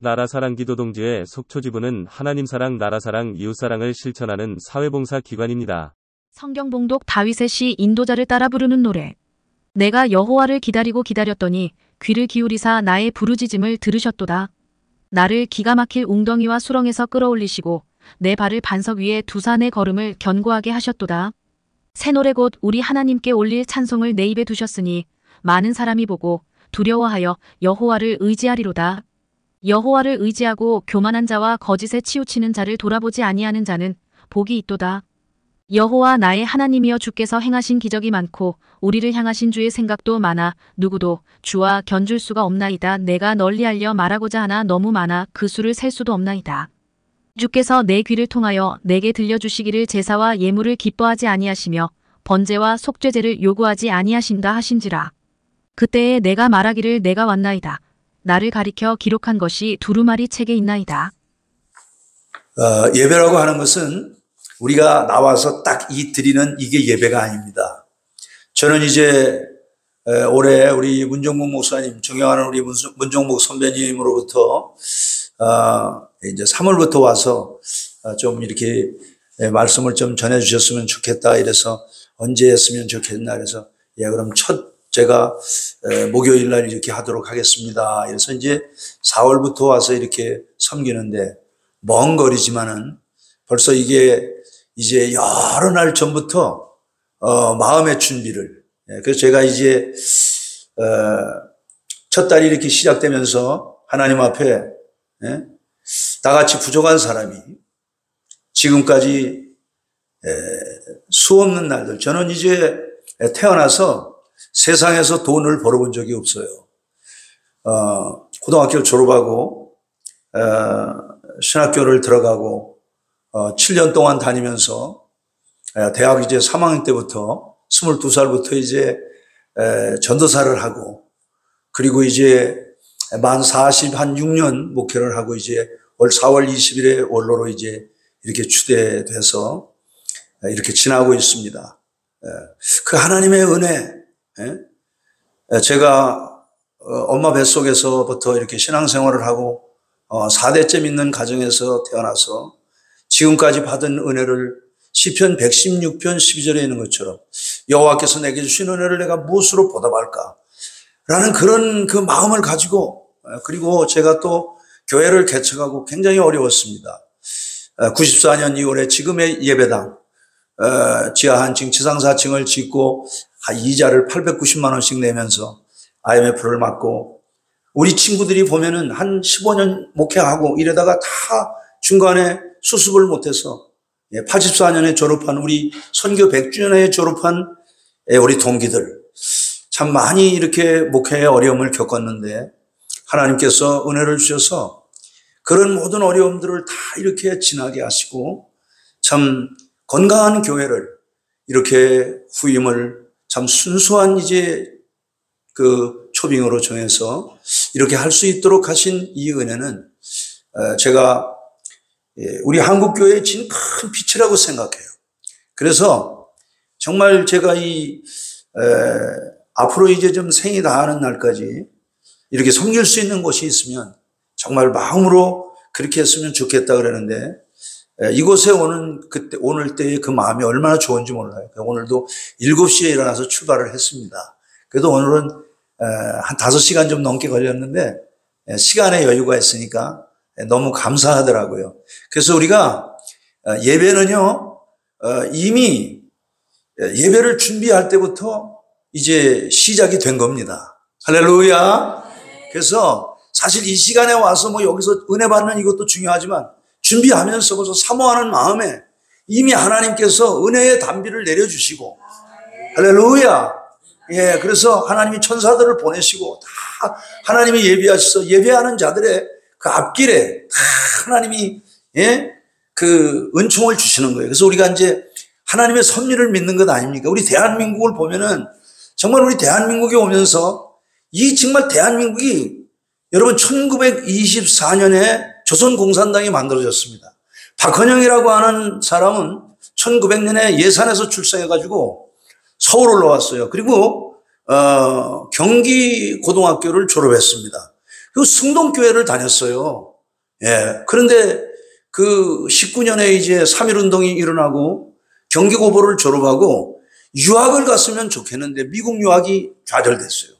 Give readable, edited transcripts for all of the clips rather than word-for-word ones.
나라사랑 기도동지회 속초지부는 하나님사랑, 나라사랑, 이웃사랑을 실천하는 사회봉사 기관입니다. 성경봉독 다윗의 시 인도자를 따라 부르는 노래. 내가 여호와를 기다리고 기다렸더니 귀를 기울이사 나의 부르짖음을 들으셨도다. 나를 기가 막힐 웅덩이와 수렁에서 끌어올리시고 내 발을 반석 위에 두사 내 걸음을 견고하게 하셨도다. 새 노래 곧 우리 하나님께 올릴 찬송을 내 입에 두셨으니 많은 사람이 보고 두려워하여 여호와를 의지하리로다. 여호와를 의지하고 교만한 자와 거짓에 치우치는 자를 돌아보지 아니하는 자는 복이 있도다. 여호와 나의 하나님이여 주께서 행하신 기적이 많고 우리를 향하신 주의 생각도 많아 누구도 주와 견줄 수가 없나이다. 내가 널리 알려 말하고자 하나 너무 많아 그 수를 셀 수도 없나이다. 주께서 내 귀를 통하여 내게 들려주시기를 제사와 예물을 기뻐하지 아니하시며 번제와 속죄제를 요구하지 아니하신다 하신지라. 그때에 내가 말하기를 내가 왔나이다. 나를 가리켜 기록한 것이 두루마리 책에 있나이다. 예배라고 하는 것은 우리가 나와서 딱 드리는 이게 예배가 아닙니다. 저는 이제 올해 우리 문정목 목사님, 존경하는 우리 문정목 선배님으로부터 이제 3월부터 와서 좀 이렇게 말씀을 좀 전해주셨으면 좋겠다 이래서 언제 했으면 좋겠나 그래서 그럼 제가 목요일 날 이렇게 하도록 하겠습니다. 그래서 이제 4월부터 와서 이렇게 섬기는데 먼 거리지만은 벌써 이게 이제 여러 날 전부터 마음의 준비를 그래서 제가 이제 첫 달이 이렇게 시작되면서 하나님 앞에 나같이 부족한 사람이 지금까지 수없는 날들 저는 이제 태어나서 세상에서 돈을 벌어본 적이 없어요. 고등학교 졸업하고 신학교를 들어가고 7년 동안 다니면서 대학 이제 3학년 때부터 22살부터 이제 전도사를 하고 그리고 이제 만 6년 목회를 하고 이제 올 4월 20일에 원로로 이제 이렇게 추대돼서 이렇게 지나고 있습니다. 그 하나님의 은혜 제가 엄마 뱃속에서부터 이렇게 신앙생활을 하고 4대째 믿는 가정에서 태어나서 지금까지 받은 은혜를 시편 116편 12절에 있는 것처럼 여호와께서 내게 주신 은혜를 내가 무엇으로 보답할까 라는 그런 그 마음을 가지고 그리고 제가 또 교회를 개척하고 굉장히 어려웠습니다. 94년 2월에 지금의 예배당 지하 한 층 지상 4층을 짓고 이자를 890만 원씩 내면서 IMF를 맞고 우리 친구들이 보면은 한 15년 목회하고 이러다가 다 중간에 수습을 못해서 84년에 졸업한 우리 선교 100주년에 졸업한 우리 동기들 참 많이 이렇게 목회의 어려움을 겪었는데 하나님께서 은혜를 주셔서 그런 모든 어려움들을 다 이렇게 지나게 하시고 참 건강한 교회를 이렇게 후임을 참 순수한 이제 그 초빙으로 정해서 이렇게 할 수 있도록 하신 이 은혜는 제가 우리 한국교회의 진 큰 빛이라고 생각해요. 그래서 정말 제가 앞으로 이제 좀 생이 다하는 날까지 이렇게 섬길 수 있는 곳이 있으면 정말 마음으로 그렇게 했으면 좋겠다 그러는데 이곳에 오늘 때의 그 마음이 얼마나 좋은지 몰라요. 오늘도 7시에 일어나서 출발을 했습니다. 그래도 오늘은 한 5시간 좀 넘게 걸렸는데 시간에 여유가 있으니까 너무 감사하더라고요. 그래서 우리가 예배는요 이미 예배를 준비할 때부터 이제 시작이 된 겁니다. 할렐루야. 그래서 사실 이 시간에 와서 뭐 여기서 은혜 받는 이것도 중요하지만 준비하면서 벌써 사모하는 마음에 이미 하나님께서 은혜의 단비를 내려주시고 할렐루야. 그래서 하나님이 천사들을 보내시고 다 하나님이 예비하셔서 예배하는 자들의 그 앞길에 다 하나님이 그 은총을 주시는 거예요. 그래서 우리가 이제 하나님의 섭리를 믿는 것 아닙니까? 우리 대한민국을 보면은 정말 우리 대한민국에 오면서 이 정말 대한민국이 여러분 1924년에 조선공산당이 만들어졌습니다. 박헌영이라고 하는 사람은 1900년에 예산에서 출생해가지고 서울 올라왔어요. 그리고 경기 고등학교를 졸업했습니다. 그리고 승동교회를 다녔어요. 예. 그런데 그 19년에 이제 3.1운동이 일어나고 경기고보를 졸업하고 유학을 갔으면 좋겠는데 미국 유학이 좌절됐어요.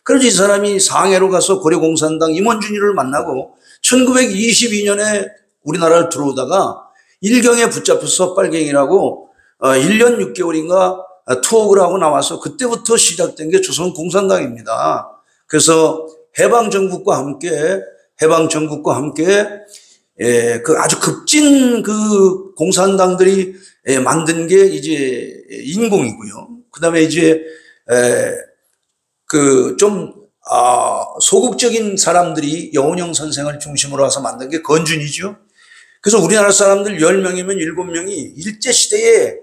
그래서 이 사람이 상해로 가서 고려공산당 임원준이를 만나고 1922년에 우리나라를 들어오다가 일경에 붙잡혀서 빨갱이라고 1년 6개월인가 투옥을 하고 나와서 그때부터 시작된 게 조선공산당입니다. 그래서 해방정국과 함께 그 아주 급진 그 공산당들이 만든 게 이제 인공이고요. 그 다음에 이제 그 좀 소극적인 사람들이 여운형 선생을 중심으로 해서 만든 게 건준이죠. 그래서 우리나라 사람들 10명이면 7명이 일제시대에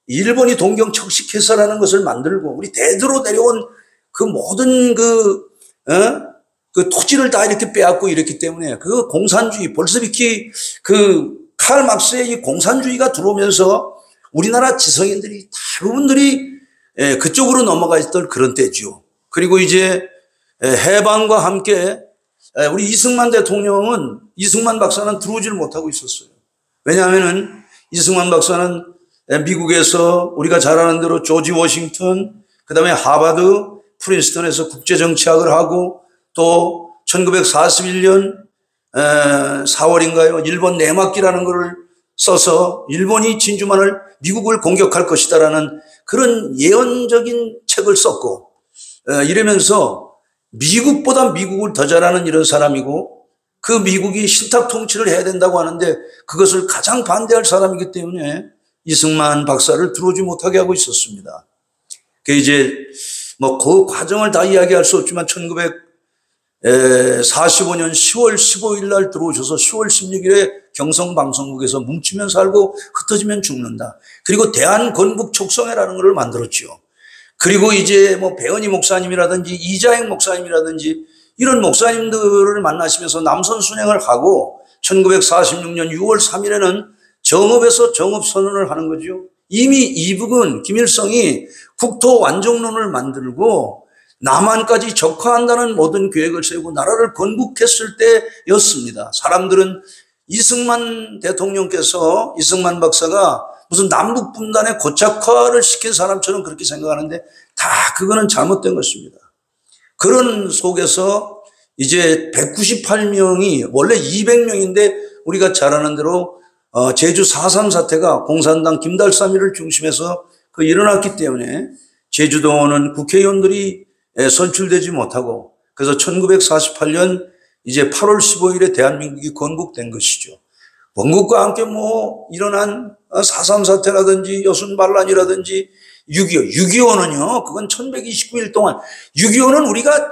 일본이 동경 척식회사라는 것을 만들고 우리 대대로 내려온 그 모든 그 토지를 다 이렇게 빼앗고 이랬기 때문에 그 공산주의, 볼세비키 그 칼 막스의 이 공산주의가 들어오면서 우리나라 지성인들이 대부분들이 그쪽으로 넘어가 있던 그런 때죠. 그리고 이제 해방과 함께 우리 이승만 박사는 들어오지를 못하고 있었어요. 왜냐하면은 이승만 박사는 미국에서 우리가 잘 아는 대로 조지 워싱턴, 그 다음에 하버드, 프린스턴에서 국제정치학을 하고 또 1941년 4월인가요? 일본 내막기라는 것을 써서 일본이 진주만을 미국을 공격할 것이다라는 그런 예언적인 책을 썼고 이러면서 미국보다 미국을 더 잘하는 이런 사람이고 그 미국이 신탁 통치를 해야 된다고 하는데 그것을 가장 반대할 사람이기 때문에 이승만 박사를 들어오지 못하게 하고 있었습니다. 그 이제 뭐 그 과정을 다 이야기할 수 없지만 1945년 10월 15일 날 들어오셔서 10월 16일에 경성방송국에서 뭉치면 살고 흩어지면 죽는다. 그리고 대한건국 촉성회라는 것을 만들었죠. 그리고 이제 뭐 배은희 목사님이라든지 이자행 목사님이라든지 이런 목사님들을 만나시면서 남선 순행을 하고 1946년 6월 3일에는 정읍에서 정읍선언을 하는 거죠. 이미 이북은 김일성이 국토 완종론을 만들고 남한까지 적화한다는 모든 계획을 세우고 나라를 건국했을 때였습니다. 사람들은 이승만 대통령께서 이승만 박사가 무슨 남북 분단의 고착화를 시킨 사람처럼 그렇게 생각하는데 다 그거는 잘못된 것입니다. 그런 속에서 이제 198명이 원래 200명인데 우리가 잘 아는 대로 제주 4.3 사태가 공산당 김달삼이를 중심해서 그 일어났기 때문에 제주도는 국회의원들이 선출되지 못하고 그래서 1948년 이제 8월 15일에 대한민국이 건국된 것이죠. 건국과 함께 뭐 일어난 4.3 사태라든지 여순반란이라든지 6.25는요, 그건 1129일 동안 6.25는 우리가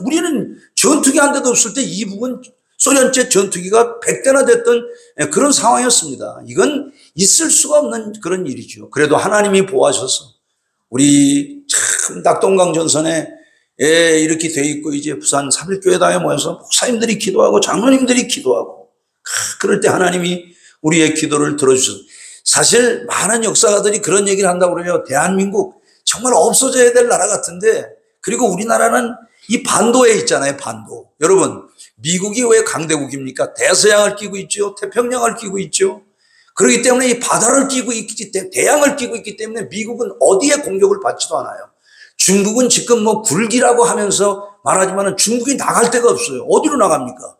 우리는 전투기 한 대도 없을 때 이북은 소련제 전투기가 100대나 됐던 그런 상황이었습니다. 이건 있을 수가 없는 그런 일이죠. 그래도 하나님이 보호하셔서 우리 참 낙동강 전선에 이렇게 돼 있고 이제 부산 3.1교회당에 모여서 목사님들이 기도하고 장로님들이 기도하고 그럴 때 하나님이 우리의 기도를 들어주셔서 사실 많은 역사가들이 그런 얘기를 한다고 그래요. 대한민국 정말 없어져야 될 나라 같은데 그리고 우리나라는 이 반도에 있잖아요. 반도. 여러분 미국이 왜 강대국입니까? 대서양을 끼고 있죠. 태평양을 끼고 있죠. 그렇기 때문에 이 바다를 끼고 있기 때문에 대양을 끼고 있기 때문에 미국은 어디에 공격을 받지도 않아요. 중국은 지금 뭐 굴기라고 하면서 말하지만 중국이 나갈 데가 없어요. 어디로 나갑니까?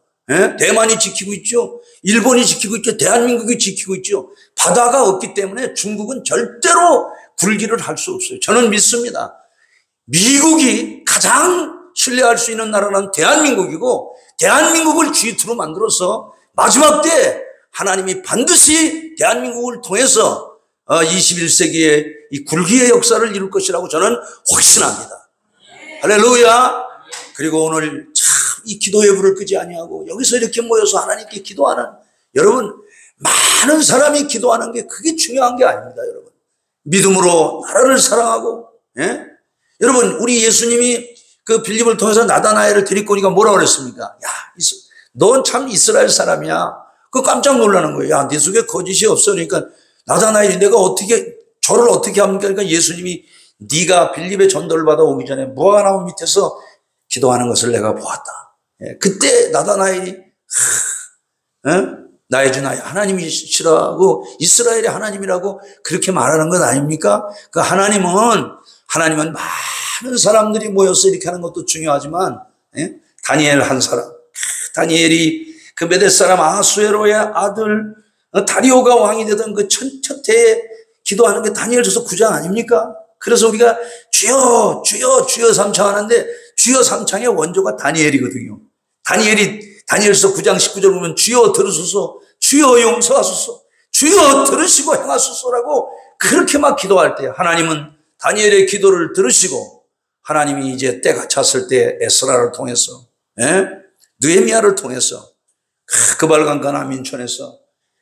대만이 지키고 있죠. 일본이 지키고 있죠. 대한민국이 지키고 있죠. 바다가 없기 때문에 중국은 절대로 굴기를 할 수 없어요. 저는 믿습니다. 미국이 가장 신뢰할 수 있는 나라는 대한민국이고 대한민국을 G2로 만들어서 마지막 때 하나님이 반드시 대한민국을 통해서 21세기의 이 굴기의 역사를 이룰 것이라고 저는 확신합니다. 할렐루야. 그리고 오늘 참 이 기도의 불을 끄지 아니하고 여기서 이렇게 모여서 하나님께 기도하는 여러분 많은 사람이 기도하는 게 그게 중요한 게 아닙니다. 여러분 믿음으로 나라를 사랑하고 여러분 우리 예수님이 그 빌립을 통해서 나다나엘을 데리고 오니까 뭐라고 그랬습니까? 야, 넌 참 이스라엘 사람이야. 그 깜짝 놀라는 거예요. 야, 네 속에 거짓이 없어. 그러니까 나다나엘이 내가 저를 어떻게 합니까? 그러니까 예수님이 네가 빌립의 전도를 받아 오기 전에 무화과나무 밑에서 기도하는 것을 내가 보았다. 그때 나다나엘이 나의 주 나의 하나님이시라고 이스라엘의 하나님이라고 그렇게 말하는 것 아닙니까? 그 하나님은 많은 사람들이 모여서 이렇게 하는 것도 중요하지만 다니엘 한 사람, 다니엘이 그 메대 사람 아수에로의 아들 다리오가 왕이 되던 그 첫해에 기도하는 게 다니엘서서 9장 아닙니까? 그래서 우리가 주여 주여 주여 삼창하는데 주여 삼창의 원조가 다니엘이거든요. 다니엘서 9장 19절 보면 주여 들으소서, 주여 용서하소서, 주여 들으시고 행하소서라고 그렇게 막 기도할 때 하나님은 다니엘의 기도를 들으시고 하나님이 이제 때가 찼을 때 에스라를 통해서 느헤미야를 통해서 그 발간간 아민촌에서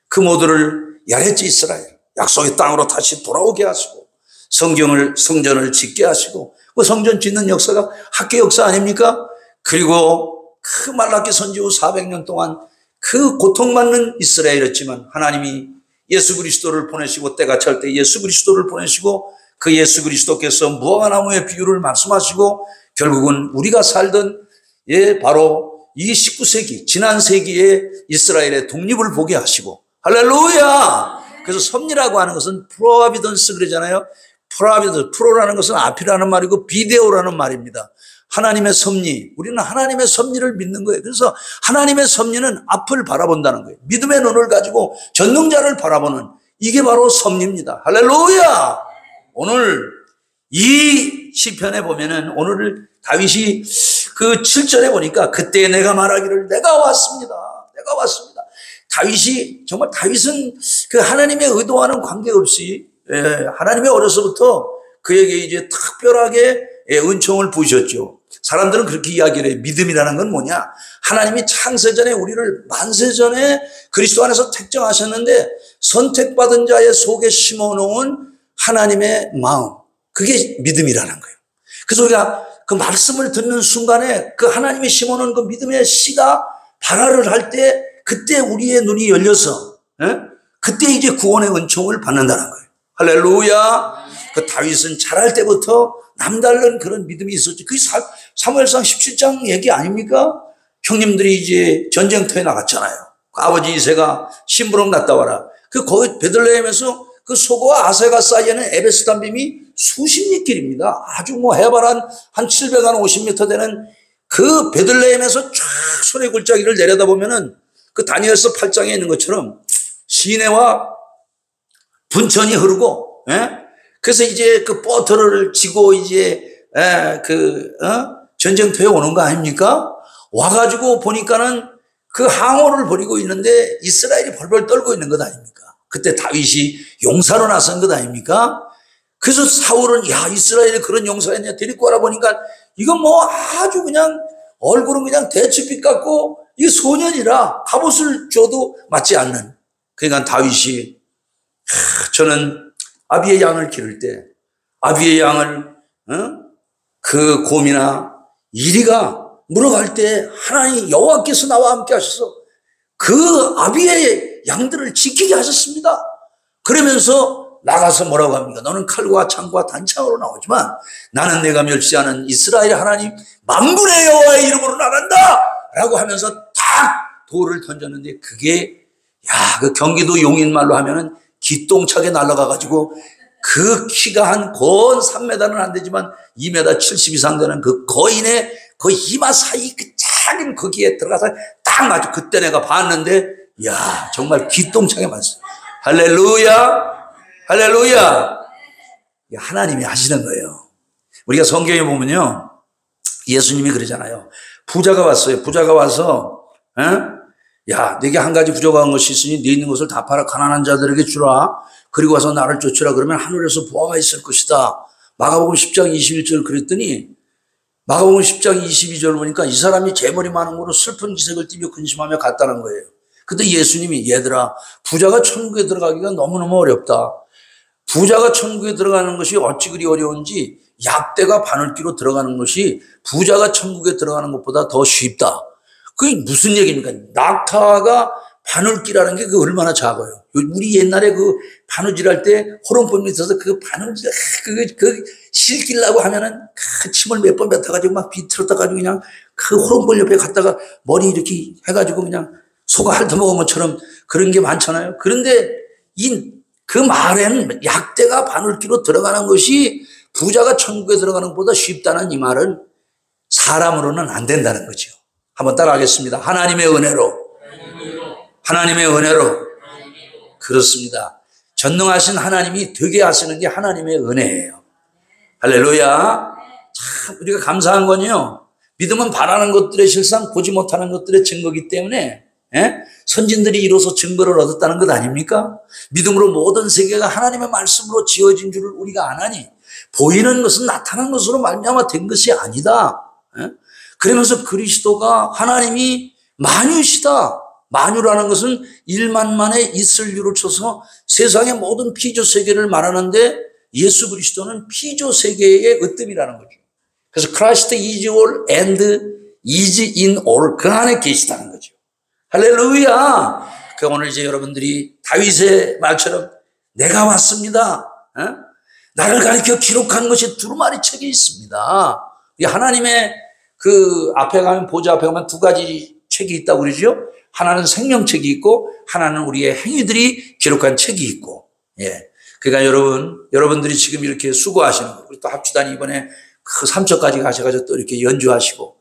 그 모두를 야레지 이스라엘 약속의 땅으로 다시 돌아오게 하시고 성전을 짓게 하시고 그 성전 짓는 역사가 학계 역사 아닙니까? 그리고 그 말라기 선지 후 400년 동안 그 고통받는 이스라엘이었지만 하나님이 예수 그리스도를 보내시고 때가 찰 때 예수 그리스도를 보내시고 그 예수 그리스도께서 무화과나무의 비유를 말씀하시고 결국은 우리가 살던 바로 이 19세기 지난 세기의 이스라엘의 독립을 보게 하시고 할렐루야. 그래서 섭리라고 하는 것은 프로비던스 그러잖아요. 프로라는 것은 앞이라는 말이고 비데오라는 말입니다. 하나님의 섭리, 우리는 하나님의 섭리를 믿는 거예요. 그래서 하나님의 섭리는 앞을 바라본다는 거예요. 믿음의 눈을 가지고 전능자를 바라보는 이게 바로 섭리입니다. 할렐루야. 오늘 이 시편에 보면은 오늘 다윗이 그 7절에 보니까 그때 내가 말하기를 내가 왔습니다. 다윗은 그 하나님의 의도와는 관계없이 하나님의 어려서부터 그에게 이제 특별하게 은총을 부으셨죠. 사람들은 그렇게 이야기를 해요. 믿음이라는 건 뭐냐? 하나님이 창세전에 우리를 만세전에 그리스도 안에서 택정하셨는데 선택받은 자의 속에 심어놓은 하나님의 마음, 그게 믿음이라는 거예요. 그래서 우리가 그 말씀을 듣는 순간에 그 하나님이 심어놓은 그 믿음의 씨가 발화를 할 때 그때 우리의 눈이 열려서 그때 이제 구원의 은총을 받는다는 거예요. 할렐루야. 그 다윗은 자랄 때부터 남다른 그런 믿음이 있었죠. 그게 사무엘상 17장 얘기 아닙니까? 형님들이 이제 전쟁터에 나갔잖아요. 그 아버지 이새가 심부름 갔다 와라. 거기 베들레헴에서 그 소고와 아세가 사이에는 에베스 담빔이 수십 리길입니다. 아주 해발 한 750m 되는 그 베들레헴에서 쫙 손의 골짜기를 내려다보면은 그 다니엘서 8장에 있는 것처럼 시내와 분천이 흐르고, 그래서 이제 그 버터를 지고 이제, 전쟁터에 오는 거 아닙니까? 와가지고 보니까는 그 항오를 벌이고 있는데 이스라엘이 벌벌 떨고 있는 것 아닙니까? 그때 다윗이 용사로 나선 것 아닙니까? 그래서 사울은 야, 이스라엘이 그런 용사였냐 데리고 와라 보니까 이건 아주 그냥 얼굴은 그냥 대추빛 같고 이 소년이라 갑옷을 줘도 맞지 않는. 그러니까 다윗이 저는 아비의 양을 기를 때 아비의 양을 그 곰이나 이리가 물어갈 때 하나님 여호와께서 나와 함께 하셔서 그 아비의 양들을 지키게 하셨습니다. 그러면서 나가서 뭐라고 합니까? 너는 칼과 창과 단창으로 나오지만 나는 내가 멸시하는 이스라엘 하나님 만군의 여호와의 이름으로 나간다 라고 하면서 딱 돌을 던졌는데 그게 그 경기도 용인 말로 하면은 기똥차게 날아가가지고 그 키가 한 건 3m는 안 되지만 2m 70 이상 되는 그 거인의 그 이마 사이 그 작은 거기에 들어가서 딱 맞죠. 그때 내가 봤는데 정말 기똥차게 맞았어요. 할렐루야. 할렐루야. 하나님이 하시는 거예요. 우리가 성경에 보면요. 예수님이 그러잖아요. 부자가 왔어요. 부자가 와서 내게 한 가지 부족한 것이 있으니 네 있는 것을 다 팔아 가난한 자들에게 주라. 그리고 와서 나를 쫓으라. 그러면 하늘에서 보화가 있을 것이다. 마가복음 10장 21절 그랬더니 마가복음 10장 22절 보니까 이 사람이 재물이 많은 거로 슬픈 기색을 띠며 근심하며 갔다는 거예요. 그때 예수님이 얘들아 부자가 천국에 들어가기가 너무너무 어렵다. 부자가 천국에 들어가는 것이 어찌 그리 어려운지 약대가 바늘기로 들어가는 것이 부자가 천국에 들어가는 것보다 더 쉽다. 그게 무슨 얘기입니까? 낙타가 바늘기라는 게 그 얼마나 작아요. 우리 옛날에 그 바느질 할 때 호롱불 밑에서 그 바느질 그 실기려고 하면은 그 침을 몇 번 뱉어가지고 막 비틀었다 가지고 그냥 그 호롱불 옆에 갔다가 머리 이렇게 해가지고 그냥 소가 핥아먹은 것처럼 그런 게 많잖아요. 그런데 그 말에는 약대가 바늘귀로 들어가는 것이 부자가 천국에 들어가는 것보다 쉽다는 이 말은 사람으로는 안 된다는 거죠. 한번 따라하겠습니다. 하나님의 은혜로. 하나님의 은혜로. 그렇습니다. 전능하신 하나님이 되게 하시는 게 하나님의 은혜예요. 할렐루야. 참 우리가 감사한 건요, 믿음은 바라는 것들의 실상, 보지 못하는 것들의 증거이기 때문에 선진들이 이로써 증거를 얻었다는 것 아닙니까? 믿음으로 모든 세계가 하나님의 말씀으로 지어진 줄을 우리가 아나니 보이는 것은 나타난 것으로 말미암아 된 것이 아니다. 그러면서 그리스도가 하나님이 만유시다. 만유라는 것은 1만만에 있을유를 쳐서 세상의 모든 피조 세계를 말하는데 예수 그리스도는 피조 세계의 으뜸이라는 거죠. 그래서 Christ is all and is in all, 그 안에 계시다는 거죠. 할렐루야. 그 오늘 이제 여러분들이 다윗의 말처럼 내가 왔습니다. 나를 가리켜 기록한 것이 두루마리 책에 있습니다. 하나님의 그 앞에 가면, 보좌 앞에 가면 두 가지 책이 있다고 그러죠. 하나는 생명책이 있고 하나는 우리의 행위들이 기록한 책이 있고. 그러니까 여러분들이 지금 이렇게 수고하시는 거, 우리 또 합주단이 이번에 그 삼척까지 가셔가지고 또 이렇게 연주하시고,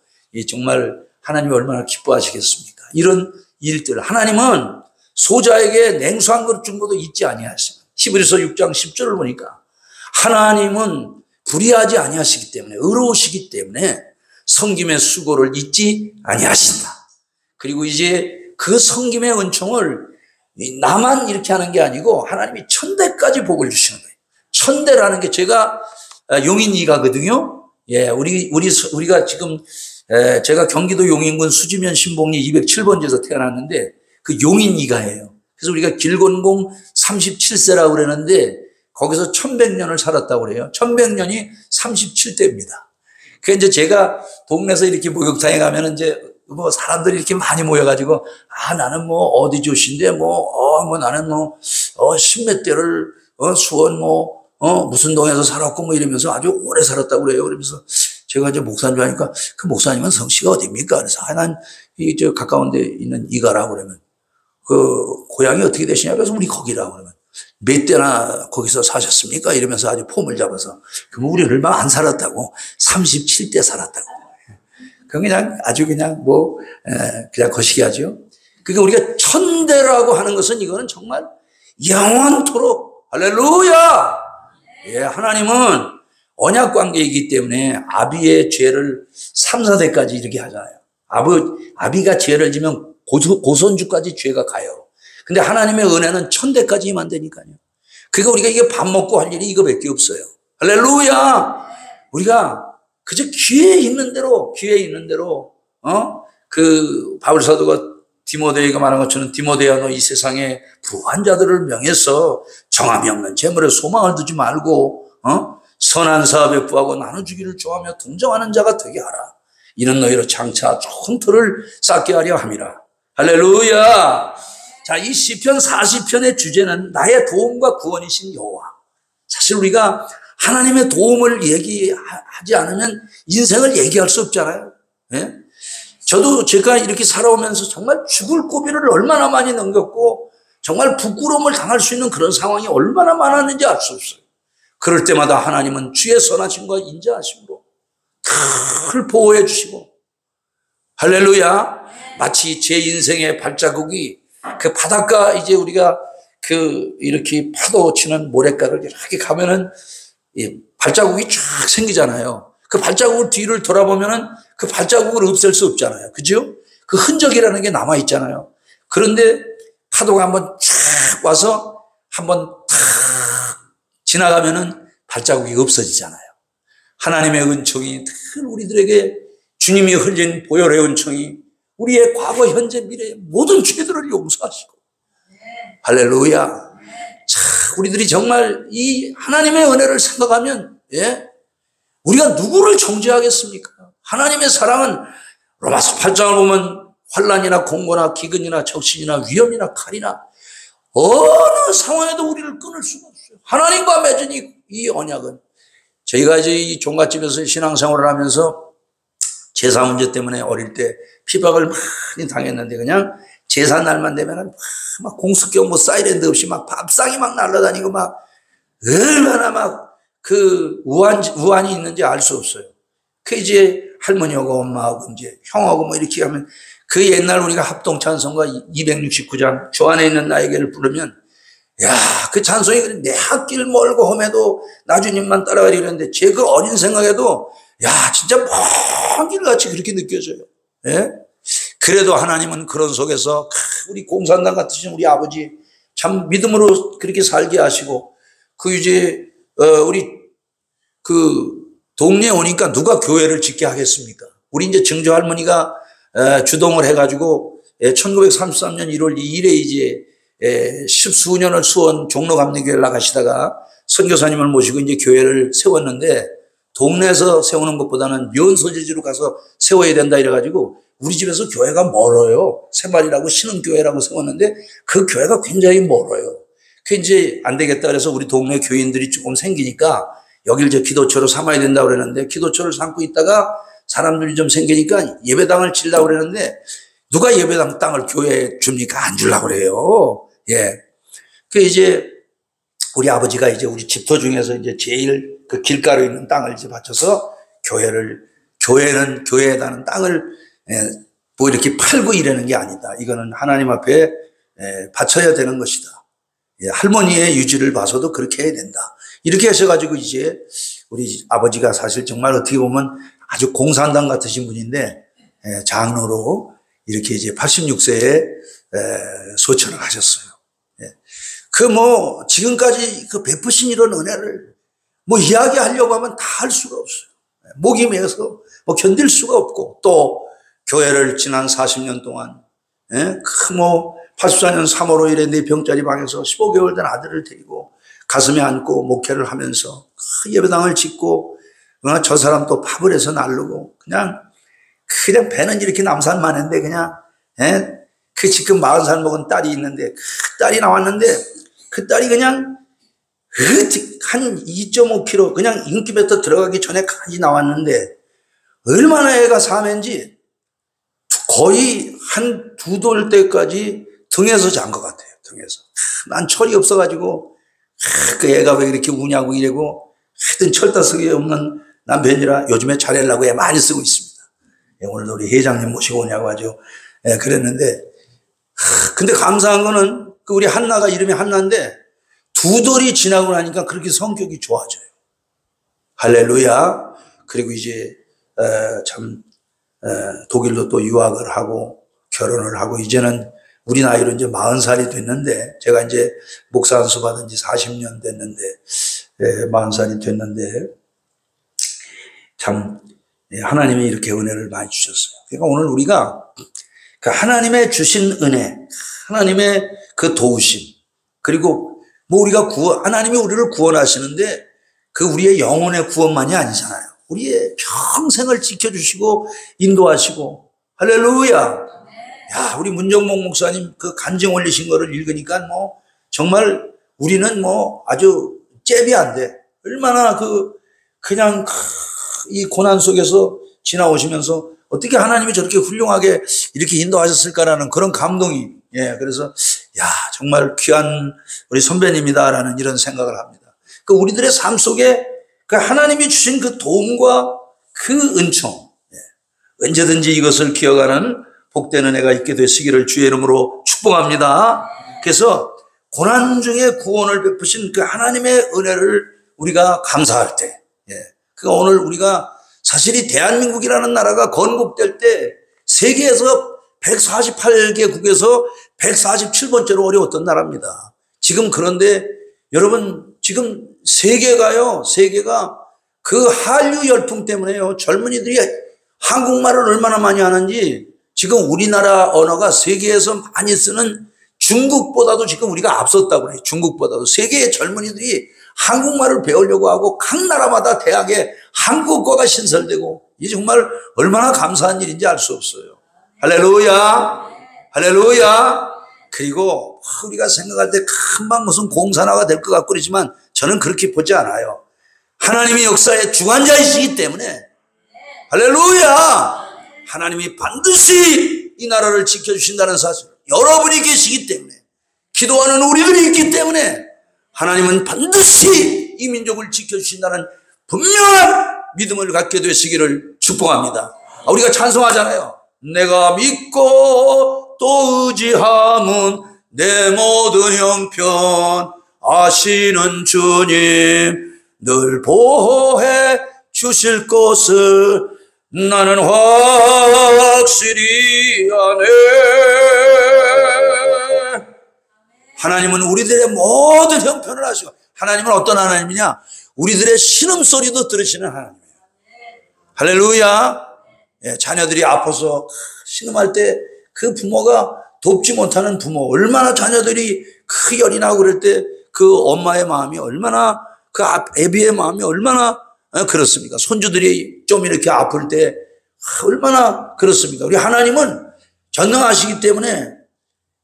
정말 하나님이 얼마나 기뻐하시겠습니까? 이런 일들, 하나님은 소자에게 냉수 한 그릇 준 것도 잊지 아니하십니다. 히브리서 6장 10절을 보니까 하나님은 불의하지 아니하시기 때문에, 의로우시기 때문에 섬김의 수고를 잊지 아니하신다. 그리고 이제 그 섬김의 은총을 나만 이렇게 하는 게 아니고 하나님이 천대까지 복을 주시는 거예요. 천대라는 게, 제가 용인 이가거든요. 우리가 지금 제가 경기도 용인군 수지면 신봉리 207번지에서 태어났는데 그 용인 이가예요. 그래서 우리가 길건공 37세라고 그러는데 거기서 1100년을 살았다고 그래요. 1100년이 37대입니다. 그 이제 제가 동네에서 이렇게 목욕탕에 가면은 이제 뭐 사람들이 이렇게 많이 모여가지고, 나는 뭐 어디 조씨인데 나는 십몇 대를 수원 무슨 동에서 살았고 뭐 이러면서 아주 오래 살았다고 그래요. 그러면서 제가 이제 목사인 줄 아니까 그 목사님은 성씨가 어디입니까? 그래서 난 저 가까운 데 있는 이가라고 그러면, 그 고향이 어떻게 되시냐? 그래서 우리 거기라고 그러면, 몇 대나 거기서 사셨습니까? 이러면서 아주 폼을 잡아서, 그럼 우리 얼마 안 살았다고, 37대 살았다고. 그냥 아주 그냥 그냥 거시기 하죠. 그러니까 우리가 천대라고 하는 것은 이거는 정말 영원토록, 할렐루야! 하나님은 언약 관계이기 때문에 아비의 죄를 3, 4대까지 이렇게 하잖아요. 아비가 죄를 지면 고손주까지 죄가 가요. 근데 하나님의 은혜는 1000대까지 임한 다니까요. 그러니까 우리가 이게 밥 먹고 할 일이 이거밖에 없어요. 할렐루야! 우리가 그저 기회에 있는 대로, 그 바울사도가 디모데에게 말한 것처럼, 디모데야 너 이 세상에 부한 자들을 명해서 정함이 없는 재물에 소망을 두지 말고, 선한 사업에 부하고 나눠주기를 좋아하며 동정하는 자가 되게 하라. 이는 너희로 장차 좋은 터를 쌓게 하려 함이라. 할렐루야! 자, 이 시편 40편의 주제는 나의 도움과 구원이신 여호와. 사실 우리가 하나님의 도움을 얘기하지 않으면 인생을 얘기할 수 없잖아요. 저도 제가 이렇게 살아오면서 정말 죽을 고비를 얼마나 많이 넘겼고 정말 부끄러움을 당할 수 있는 그런 상황이 얼마나 많았는지 알 수 없어요. 그럴 때마다 하나님은 주의 선하심과 인자하심으로 늘 보호해 주시고, 할렐루야, 마치 제 인생의 발자국이 그 바닷가, 이제 우리가 이렇게 파도 치는 모래가를 이렇게 가면은 발자국이 쫙 생기잖아요. 그 발자국을 뒤를 돌아보면은 그 발자국을 없앨 수 없잖아요. 그죠? 그 흔적이라는 게 남아있잖아요. 그런데 파도가 한번 쫙 와서 한번 탁 지나가면은 발자국이 없어지잖아요. 하나님의 은총이 늘 우리들에게, 주님이 흘린 보혈의 은총이 우리의 과거, 현재, 미래의 모든 죄들을 용서하시고, 할렐루야. 참, 우리들이 정말 이 하나님의 은혜를 생각하면, 우리가 누구를 정죄하겠습니까? 하나님의 사랑은 로마서 8장을 보면 환난이나 공고나 기근이나 적신이나 위험이나 칼이나 어느 상황에도 우리를 끊을 수가 없어요. 하나님과 맺은 이 언약은, 저희가 이제 이 종갓집에서 신앙생활을 하면서 제사 문제 때문에 어릴 때 피박을 많이 당했는데 그냥 제사 날만 되면은 막 공수경 뭐 사이렌도 없이 막 밥상이 막 날아다니고 막 얼마나 막 그 우환이 있는지 알 수 없어요. 그 이제 할머니하고 엄마하고 이제 형하고 뭐 이렇게 하면 그 옛날 우리가 합동 찬송가 269장 주 안에 있는 나에게를 부르면 야, 그 찬송이 내 앞길 멀고 험해도 나 주님만 따라가리 그랬는데 제 그 어린 생각에도 야, 진짜 먼 길같이 그렇게 느껴져요. 예? 그래도 하나님은 그런 속에서 우리 공산당 같으신 우리 아버지 참 믿음으로 그렇게 살게 하시고 그 이제 우리 그 동네에 오니까 누가 교회를 짓게 하겠습니까? 우리 이제 증조 할머니가 주동을 해가지고 1933년 1월 2일에 이제 십수년을 수원 종로감리교회를 나가시다가 선교사님을 모시고 이제 교회를 세웠는데 동네에서 세우는 것보다는 면 소재지로 가서 세워야 된다 이래가지고 우리 집에서 교회가 멀어요. 새마리라고 신흥교회라고 세웠는데 그 교회가 굉장히 멀어요. 그 이제 안 되겠다 그래서 우리 동네 교인들이 조금 생기니까 여길 이제 기도처로 삼아야 된다고 그랬는데 기도처를 삼고 있다가 사람들이 좀 생기니까 예배당을 지려고 그랬는데 누가 예배당 땅을 교회에 줍니까? 안 주려고 그래요. 예. 그 이제 우리 아버지가 이제 우리 집터 중에서 이제 제일 그 길가로 있는 땅을 이제 바쳐서 교회는 교회에다는 땅을 뭐 이렇게 팔고 이러는 게 아니다. 이거는 하나님 앞에 바쳐야 되는 것이다. 예, 할머니의 유지를 봐서도 그렇게 해야 된다. 이렇게 하셔가지고 이제 우리 아버지가 사실 정말 어떻게 보면 아주 공산당 같으신 분인데 장로로 이렇게 이제 86세에 소천을 하셨어요. 그 뭐 지금까지 그 베푸신 이런 은혜를 뭐 이야기하려고 하면 다 할 수가 없어요. 목이 메어서 뭐 견딜 수가 없고 또 교회를 지난 40년 동안 그 뭐 84년 3월 5일에 내 병짜리 방에서 15개월 된 아들을 데리고 가슴에 안고 목회를 하면서 그 예배당을 짓고 저 사람 또 밥을 해서 나르고 그냥 배는 이렇게 남산만한데 그냥 그 지금 40살 먹은 딸이 있는데 그 딸이 나왔는데 그 딸이 그냥 한 2.5kg 그냥 인큐베이터 들어가기 전에까지 나왔는데 얼마나 애가 사면지 거의 한 2돌 때까지 등에서 잔 것 같아요. 등에서. 난 철이 없어가지고 그 애가 왜 이렇게 우냐고 이러고 하여튼 철다쓰기 없는 남편이라 요즘에 잘하려고 애 많이 쓰고 있습니다. 오늘도 우리 회장님 모시고 오냐고 아주 그랬는데 근데 감사한 거는 그 우리 한나가 이름이 한나인데 2돌이 지나고 나니까 그렇게 성격이 좋아져요. 할렐루야. 그리고 이제 참 독일로 또 유학을 하고 결혼을 하고 이제는 우리 나이로 이제 40살이 됐는데 제가 이제 목사 안수 받은 지 40년 됐는데 40살이 됐는데 참 하나님이 이렇게 은혜를 많이 주셨어요. 그러니까 오늘 우리가 그 하나님의 주신 은혜, 하나님의 그 도우심 그리고 뭐 우리가 하나님이 우리를 구원하시는데 그 우리의 영혼의 구원만이 아니잖아요. 우리의 평생을 지켜주시고 인도하시고 할렐루야. 야, 우리 문정목 목사님 그 간증 올리신 거를 읽으니까 뭐 정말 우리는 뭐 아주 잽이 안 돼. 얼마나 그냥 이 고난 속에서 지나오시면서 어떻게 하나님이 저렇게 훌륭하게 이렇게 인도하셨을까라는 그런 감동이 그래서 야, 정말 귀한 우리 선배님이다라는 이런 생각을 합니다. 그 우리들의 삶 속에 그 하나님이 주신 그 도움과 그 은총 언제든지 이것을 기억하는 복된 은혜가 있게 되시기를 주의 이름으로 축복합니다. 그래서 고난 중에 구원을 베푸신 그 하나님의 은혜를 우리가 감사할 때 그가 오늘 우리가 사실 이 대한민국이라는 나라가 건국될 때 세계에서 148개국에서 147번째로 어려웠던 나라입니다. 지금 그런데 여러분 지금 세계가 그 한류 열풍 때문에요. 젊은이들이 한국말을 얼마나 많이 하는지 지금 우리나라 언어가 세계에서 많이 쓰는 중국보다도 지금 우리가 앞섰다고 그래요. 중국보다도 세계의 젊은이들이 한국말을 배우려고 하고 각 나라마다 대학에 한국어가 신설되고 이게 정말 얼마나 감사한 일인지 알 수 없어요. 할렐루야. 할렐루야. 그리고 우리가 생각할 때 금방 무슨 공산화가 될 것 같고 그러지만 저는 그렇게 보지 않아요. 하나님의 역사의 주관자이시기 때문에 할렐루야. 하나님이 반드시 이 나라를 지켜주신다는 사실 여러분이 계시기 때문에, 기도하는 우리들이 있기 때문에 하나님은 반드시 이 민족을 지켜주신다는 분명한 믿음을 갖게 되시기를 축복합니다. 우리가 찬송하잖아요. 내가 믿고 또 의지함은 내 모든 형편 아시는 주님 늘 보호해 주실 것을 나는 확실히 아네. 하나님은 우리들의 모든 형편을 아시고, 하나님은 어떤 하나님이냐? 우리들의 신음소리도 들으시는 하나님이에요. 할렐루야. 예, 자녀들이 아파서 신음할 때 그 부모가 돕지 못하는 부모, 얼마나 자녀들이 열이 나고 그럴 때 그 엄마의 마음이 얼마나, 그 애비의 마음이 얼마나 그렇습니까? 손주들이 좀 이렇게 아플 때 얼마나 그렇습니까? 우리 하나님은 전능하시기 때문에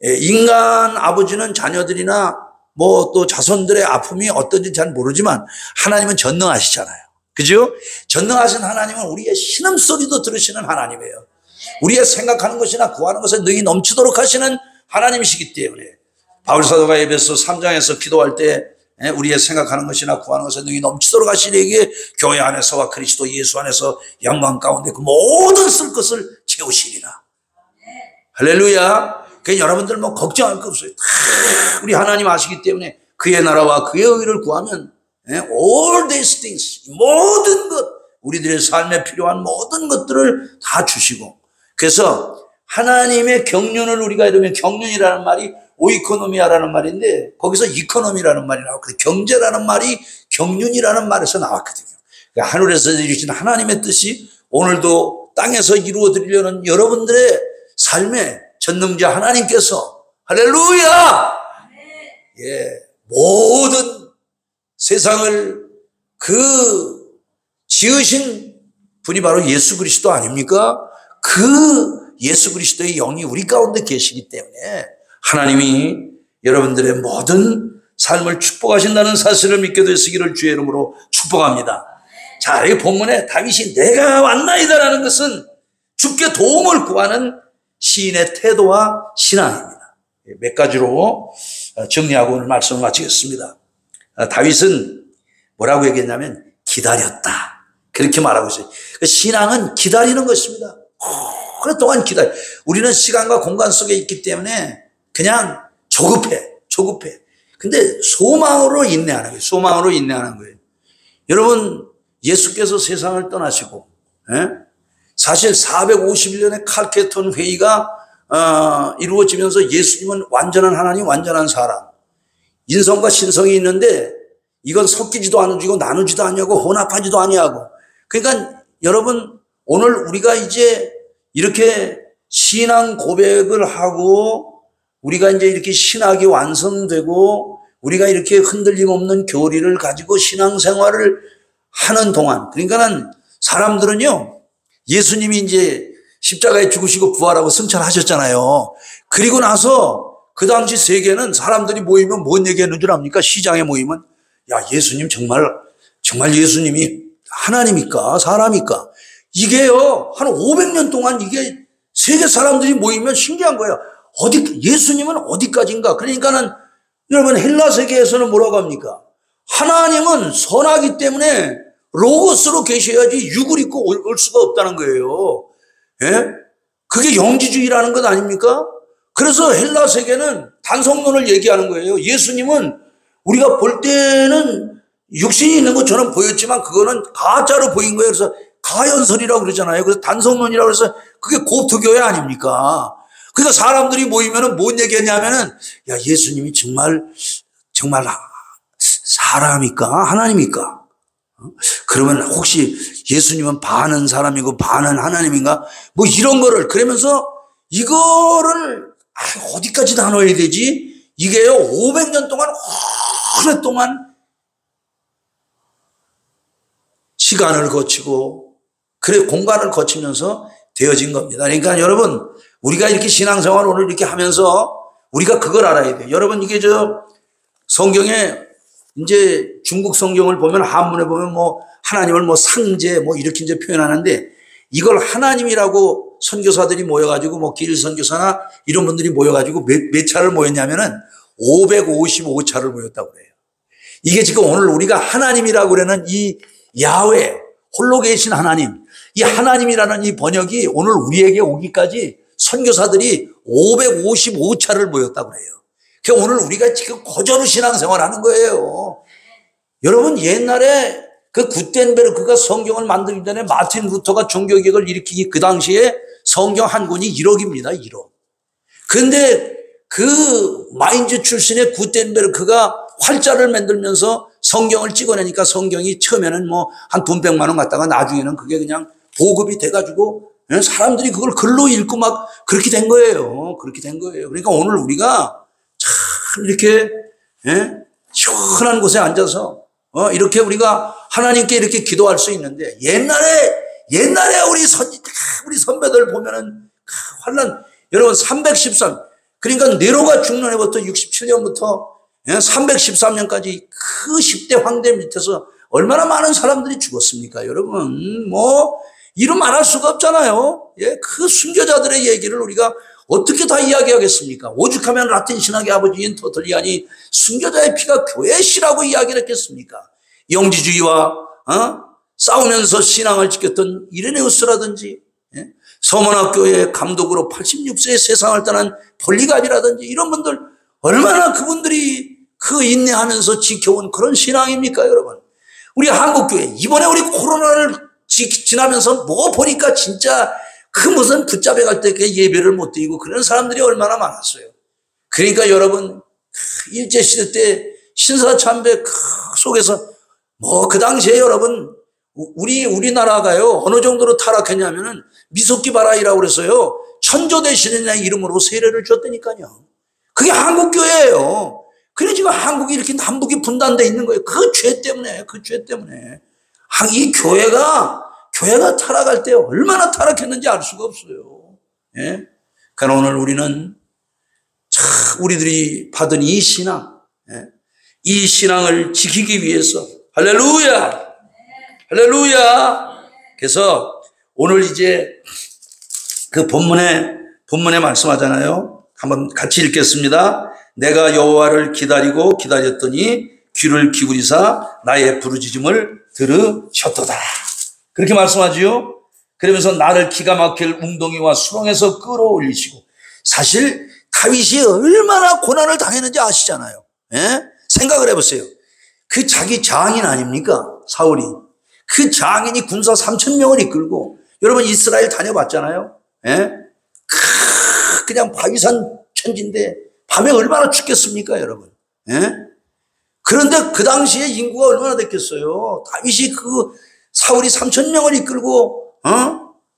인간 아버지는 자녀들이나 뭐 또 자손들의 아픔이 어떤지 잘 모르지만 하나님은 전능하시잖아요. 그죠? 전능하신 하나님은 우리의 신음소리도 들으시는 하나님이에요. 우리의 생각하는 것이나 구하는 것에 능히 넘치도록 하시는 하나님이시기 때문에 바울사도가 에베소 3장에서 기도할 때 우리의 생각하는 것이나 구하는 것에 능히 넘치도록 하시리에게 교회 안에서와 그리스도 예수 안에서 영광 가운데 그 모든 쓸 것을 채우시리라. 할렐루야. 그러니까 여러분들 뭐 걱정할 거 없어요. 다 우리 하나님 아시기 때문에 그의 나라와 그의 의를 구하면 all these things, 모든 것, 우리들의 삶에 필요한 모든 것들을 다 주시고, 그래서 하나님의 경륜을 우리가 이러면, 경륜이라는 말이 오이코노미아라는 말인데 거기서 이코노미라는 말이 나왔거든요. 경제라는 말이 경륜이라는 말에서 나왔거든요. 그러니까 하늘에서 이루신 하나님의 뜻이 오늘도 땅에서 이루어 드리려는 여러분들의 삶에 전능자 하나님께서, 할렐루야! 예, 모든 세상을 그 지으신 분이 바로 예수 그리스도 아닙니까? 그 예수 그리스도의 영이 우리 가운데 계시기 때문에 하나님이 여러분들의 모든 삶을 축복하신다는 사실을 믿게 되시기를 주의 이름으로 축복합니다. 자, 이 본문에 다윗이 내가 왔나이다라는 것은 주께 도움을 구하는 시인의 태도와 신앙입니다. 몇 가지로 정리하고 오늘 말씀을 마치겠습니다. 다윗은 뭐라고 얘기했냐면 기다렸다, 그렇게 말하고 있어요. 신앙은 기다리는 것입니다. 오랫동안 기다려. 우리는 시간과 공간 속에 있기 때문에 그냥 조급해. 근데 소망으로 인내하는 거예요. 소망으로 인내하는 거예요. 여러분, 예수께서 세상을 떠나시고, 사실 451년의 칼케톤 회의가 이루어지면서 예수님은 완전한 하나님, 완전한 사람, 인성과 신성이 있는데 이건 섞이지도 않고 나누지도 아니하고 혼합하지도 아니하고. 그러니까 여러분, 오늘 우리가 이제 이렇게 신앙 고백을 하고 우리가 이제 이렇게 신학이 완성되고 우리가 이렇게 흔들림 없는 교리를 가지고 신앙생활을 하는 동안, 그러니까는 사람들은요, 예수님이 이제 십자가에 죽으시고 부활하고 승천하셨잖아요. 그리고 나서 그 당시 세계는 사람들이 모이면 뭔 얘기했는 줄 압니까? 시장에 모이면, 야, 예수님 정말 예수님이 하나님입니까? 사람입니까? 이게요, 한 500년 동안 이게 세계 사람들이 모이면 신기한 거예요. 예수님은 어디까지인가? 그러니까는 여러분, 헬라 세계에서는 뭐라고 합니까? 하나님은 선하기 때문에 로고스로 계셔야지 육을 입고 올 수가 없다는 거예요. 예? 그게 영지주의라는 것 아닙니까? 그래서 헬라 세계는 단성론을 얘기하는 거예요. 예수님은 우리가 볼 때는 육신이 있는 것처럼 보였지만 그거는 가짜로 보인 거예요. 그래서 가연설이라고 그러잖아요. 그래서 단성론이라고 해서 그게 고투교회 아닙니까? 그러니까 사람들이 모이면은 뭔 얘기했냐면은, 야, 예수님이 정말 사람입니까? 하나님입니까? 그러면 혹시 예수님은 반은 사람이고 반은 하나님인가? 뭐 이런 거를, 그러면서 이거를 어디까지 나눠야 되지? 이게요, 500년 동안 오랫동안 시간을 거치고 그래 공간을 거치면서 되어진 겁니다. 그러니까 여러분, 우리가 이렇게 신앙생활을 오늘 이렇게 하면서 우리가 그걸 알아야 돼요. 여러분, 이게 성경에 이제 중국 성경을 보면, 한문에 보면 뭐 하나님을 뭐 상제 뭐 이렇게 이제 표현하는데, 이걸 하나님이라고 선교사들이 모여가지고 뭐 길 선교사나 이런 분들이 모여가지고 몇 차를 모였냐면은 555차를 모였다고 그래요. 이게 지금 오늘 우리가 하나님이라고 그러는 이 야훼, 홀로 계신 하나님, 이 하나님이라는 이 번역이 오늘 우리에게 오기까지 선교사들이 555차를 모였다고 그래요. 그러니까 오늘 우리가 지금 고전의 신앙생활 하는 거예요. 여러분, 옛날에 그 구텐베르크가 성경을 만들기 전에 마틴 루터가 종교개혁을 일으키기 그 당시에 성경 한 권이 1억입니다. 1억. 그런데 그 마인즈 출신의 구텐베르크가 활자를 만들면서 성경을 찍어내니까 성경이 처음에는 뭐 한 돈 100만 원 갖다가 나중에는 그게 그냥 보급이 돼가지고 사람들이 그걸 글로 읽고 막 그렇게 된 거예요. 그렇게 된 거예요. 그러니까 오늘 우리가 참 이렇게 시원한 곳에 앉아서 이렇게 우리가 하나님께 이렇게 기도할 수 있는데 옛날에 우리 선배들 보면은 환란 여러분 313 그러니까 네로가 죽는 해부터 67년부터 313년까지 그 10대 황제 밑에서 얼마나 많은 사람들이 죽었습니까? 여러분 뭐 이루 말할 수가 없잖아요. 예, 그 순교자들의 얘기를 우리가 어떻게 다 이야기하겠습니까? 오죽하면 라틴 신학의 아버지인 터툴리안이 순교자의 피가 교회의 씨라고 이야기를 했겠습니까? 영지주의와 싸우면서 신앙을 지켰던 이레네우스라든지 서문학교의 감독으로 86세에 세상을 떠난 폴리갑이라든지 이런 분들 얼마나 그분들이 그 인내하면서 지켜온 그런 신앙입니까 여러분? 우리 한국교회 이번에 우리 코로나를 지나면서 뭐 보니까 진짜 그 무슨 붙잡혀 갈 때 예배를 못 드리고 그런 사람들이 얼마나 많았어요. 그러니까 여러분 일제시대 때 신사참배 속에서 뭐 그 당시에 여러분 우리나라가요 어느 정도로 타락했냐면은 미소키 바라이라고 그래서요 천조 대신이라는 이름으로 세례를 줬다니까요. 그게 한국교회예요. 그래 지금 한국이 이렇게 남북이 분단돼 있는 거예요. 그 죄 때문에 이 교회가 타락할 때 얼마나 타락했는지 알 수가 없어요. 예? 그러나 오늘 우리는 참 우리들이 받은 이 신앙, 이 신앙을 지키기 위해서 할렐루야, 할렐루야. 그래서 오늘 이제 그 본문에 말씀하잖아요. 한번 같이 읽겠습니다. 내가 여호와를 기다렸더니 귀를 기울이사 나의 부르짖음을 들으셨도다. 그렇게 말씀하지요. 그러면서 나를 기가 막힐 웅덩이와 수렁에서 끌어올리시고 사실 다윗이 얼마나 고난을 당했는지 아시잖아요. 예? 생각을 해보세요. 그 자기 장인 아닙니까? 사울이. 그 장인이 군사 3,000명을 이끌고 여러분 이스라엘 다녀봤잖아요. 예? 그냥 바위산 천지인데 밤에 얼마나 춥겠습니까 여러분? 예? 그런데 그 당시에 인구가 얼마나 됐겠어요. 다윗이 사울이 3,000명을 이끌고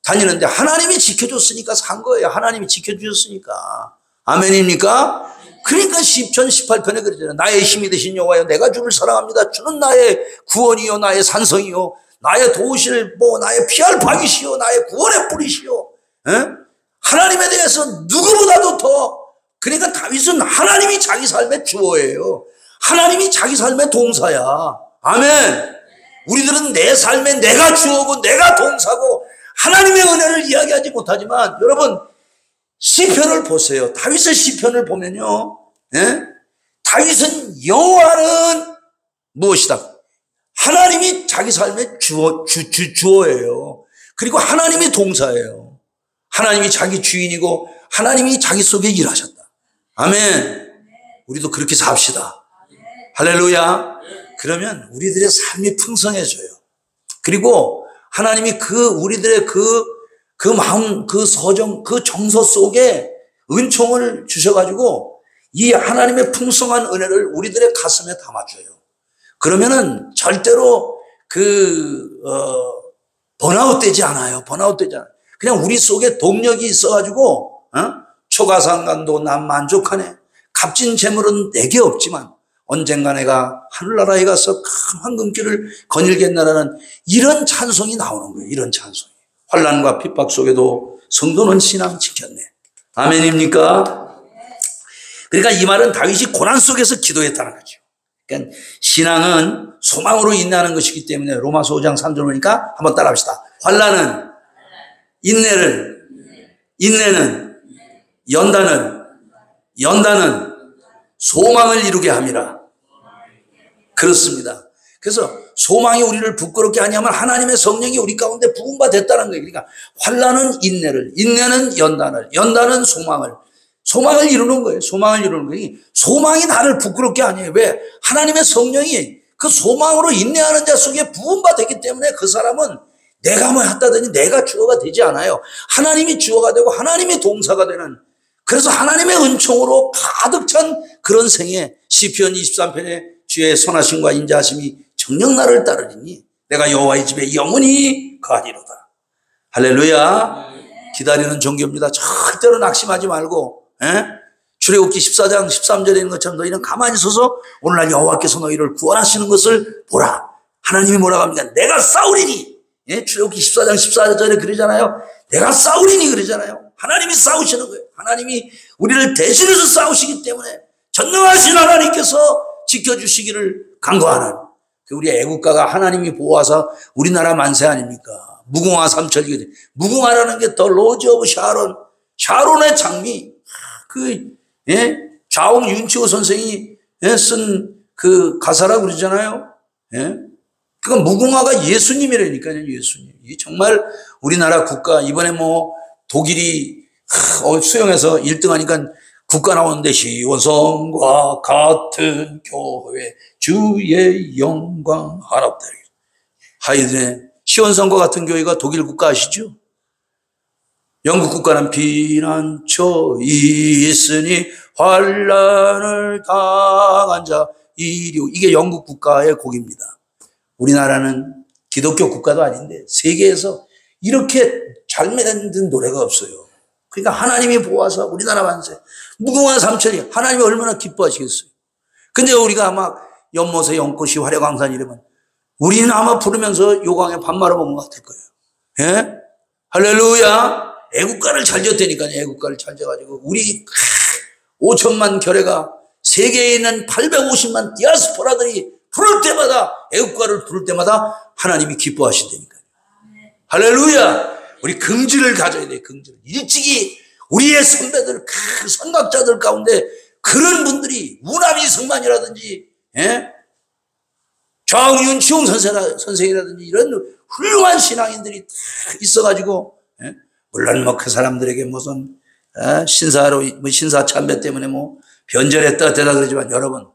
다니는데 하나님이 지켜줬으니까 산 거예요. 하나님이 지켜주셨으니까. 아멘입니까? 그러니까 시편 18편에 그러잖아요. 나의 힘이 되신 여호와여 내가 주를 사랑합니다. 주는 나의 구원이요 나의 산성이요 나의 도우실 나의 피할 방이시요 나의 구원의 뿌리시요. 하나님에 대해서 누구보다도 더 그러니까 다윗은 하나님이 자기 삶의 주어예요. 하나님이 자기 삶의 동사야. 아멘. 우리들은 내 삶에 내가 주어고 내가 동사고 하나님의 은혜를 이야기하지 못하지만 여러분 시편을 보세요. 다윗의 시편을 보면요. 다윗은 여호와는 무엇이다? 하나님이 자기 삶의 주어예요. 그리고 하나님이 동사예요. 하나님이 자기 주인이고 하나님이 자기 속에 일하셨다. 아멘. 우리도 그렇게 삽시다. 할렐루야. 그러면 우리들의 삶이 풍성해져요. 그리고 하나님이 우리들의 그 마음, 그 서정, 그 정서 속에 은총을 주셔가지고 이 하나님의 풍성한 은혜를 우리들의 가슴에 담아줘요. 그러면은 절대로 번아웃 되지 않아요. 그냥 우리 속에 동력이 있어가지고, 초가상간도 난 만족하네. 값진 재물은 내게 없지만 언젠가 내가 하늘나라에 가서 큰 황금길을 거닐겠나라는 이런 찬송이 나오는 거예요. 이런 찬송이. 환난과 핍박 속에도 성도는 신앙 지켰네. 아멘입니까? 그러니까 이 말은 다윗이 고난 속에서 기도했다는 거죠. 그러니까 신앙은 소망으로 인내하는 것이기 때문에 로마서 5장 3절 보니까 한번 따라합시다. 환난은 인내를 인내는, 연단은 소망을 이루게 함이라. 그렇습니다. 그래서 소망이 우리를 부끄럽게 하냐면 하나님의 성령이 우리 가운데 부음바 됐다는 거예요. 그러니까 환난은 인내를, 인내는 연단은 소망을 이루는 거예요. 소망을 이루는 거예요. 소망이 나를 부끄럽게 하냐. 왜? 하나님의 성령이 그 소망으로 인내하는 자 속에 부음바 되기 때문에 그 사람은 내가 뭐 했다더니 내가 주어가 되지 않아요. 하나님이 주어가 되고 하나님이 동사가 되는, 그래서 하나님의 은총으로 가득 찬 그런 생에 시편 23편에 주의 선하심과 인자하심이 정녕 나를 따르리니 내가 여호와의 집에 영원히 거하리로다. 할렐루야. 기다리는 종교입니다. 절대로 낙심하지 말고, 출애굽기 14장 13절에 있는 것처럼 너희는 가만히 서서 오늘날 여호와께서 너희를 구원하시는 것을 보라. 하나님이 뭐라고 합니까? 내가 싸우리니. 출애굽기 14장 14절에 그러잖아요. 내가 싸우리니 그러잖아요. 하나님이 싸우시는 거예요. 하나님이 우리를 대신해서 싸우시기 때문에 전능하신 하나님께서 지켜주시기를 간구하는, 우리 애국가가 하나님이 보호하사 우리나라 만세 아닙니까? 무궁화 삼천리. 무궁화라는 게 더 로즈 오브 샤론의 장미. 좌홍 윤치호 선생이 쓴 그 가사라고 그러잖아요. 그건 무궁화가 예수님이라니까요. 예수님. 이 정말 우리나라 국가, 이번에 뭐 독일이 수영에서 1등 하니까 국가 나오는데 시온성과 같은 교회 주의 영광 하나보다. 하이든의 시온성과 같은 교회가 독일 국가 아시죠? 영국 국가는 피난처 있으니 환난을 당한 자 이리오. 이게 영국 국가의 곡입니다. 우리나라는 기독교 국가도 아닌데 세계에서 이렇게 잘 만든 노래가 없어요. 그러니까 하나님이 보아서 우리나라 만세. 무궁화 삼천리. 하나님이 얼마나 기뻐하시겠어요. 근데 우리가 막 연못에 연꽃이 화려강산 이러면 우리는 아마 부르면서 요강에 밥 말아먹은 것 같을 거예요. 할렐루야. 애국가를 잘 지었다니까요. 애국가를 잘 지어가지고 우리 5천만 결회가 세계에 있는 850만 디아스포라들이 부를 때마다, 애국가를 부를 때마다 하나님이 기뻐하신다니까요. 할렐루야. 우리 긍지를 가져야 돼요. 긍지를. 일찍이 우리의 선배들, 선각자들 가운데 그런 분들이 우남이 성만이라든지 좌웅윤치홍 선생이라든지 이런 훌륭한 신앙인들이 다 있어가지고, 물론 뭐 그 사람들에게 무슨 신사 참배 때문에 뭐 변절했다 어쩌다 그러지만, 여러분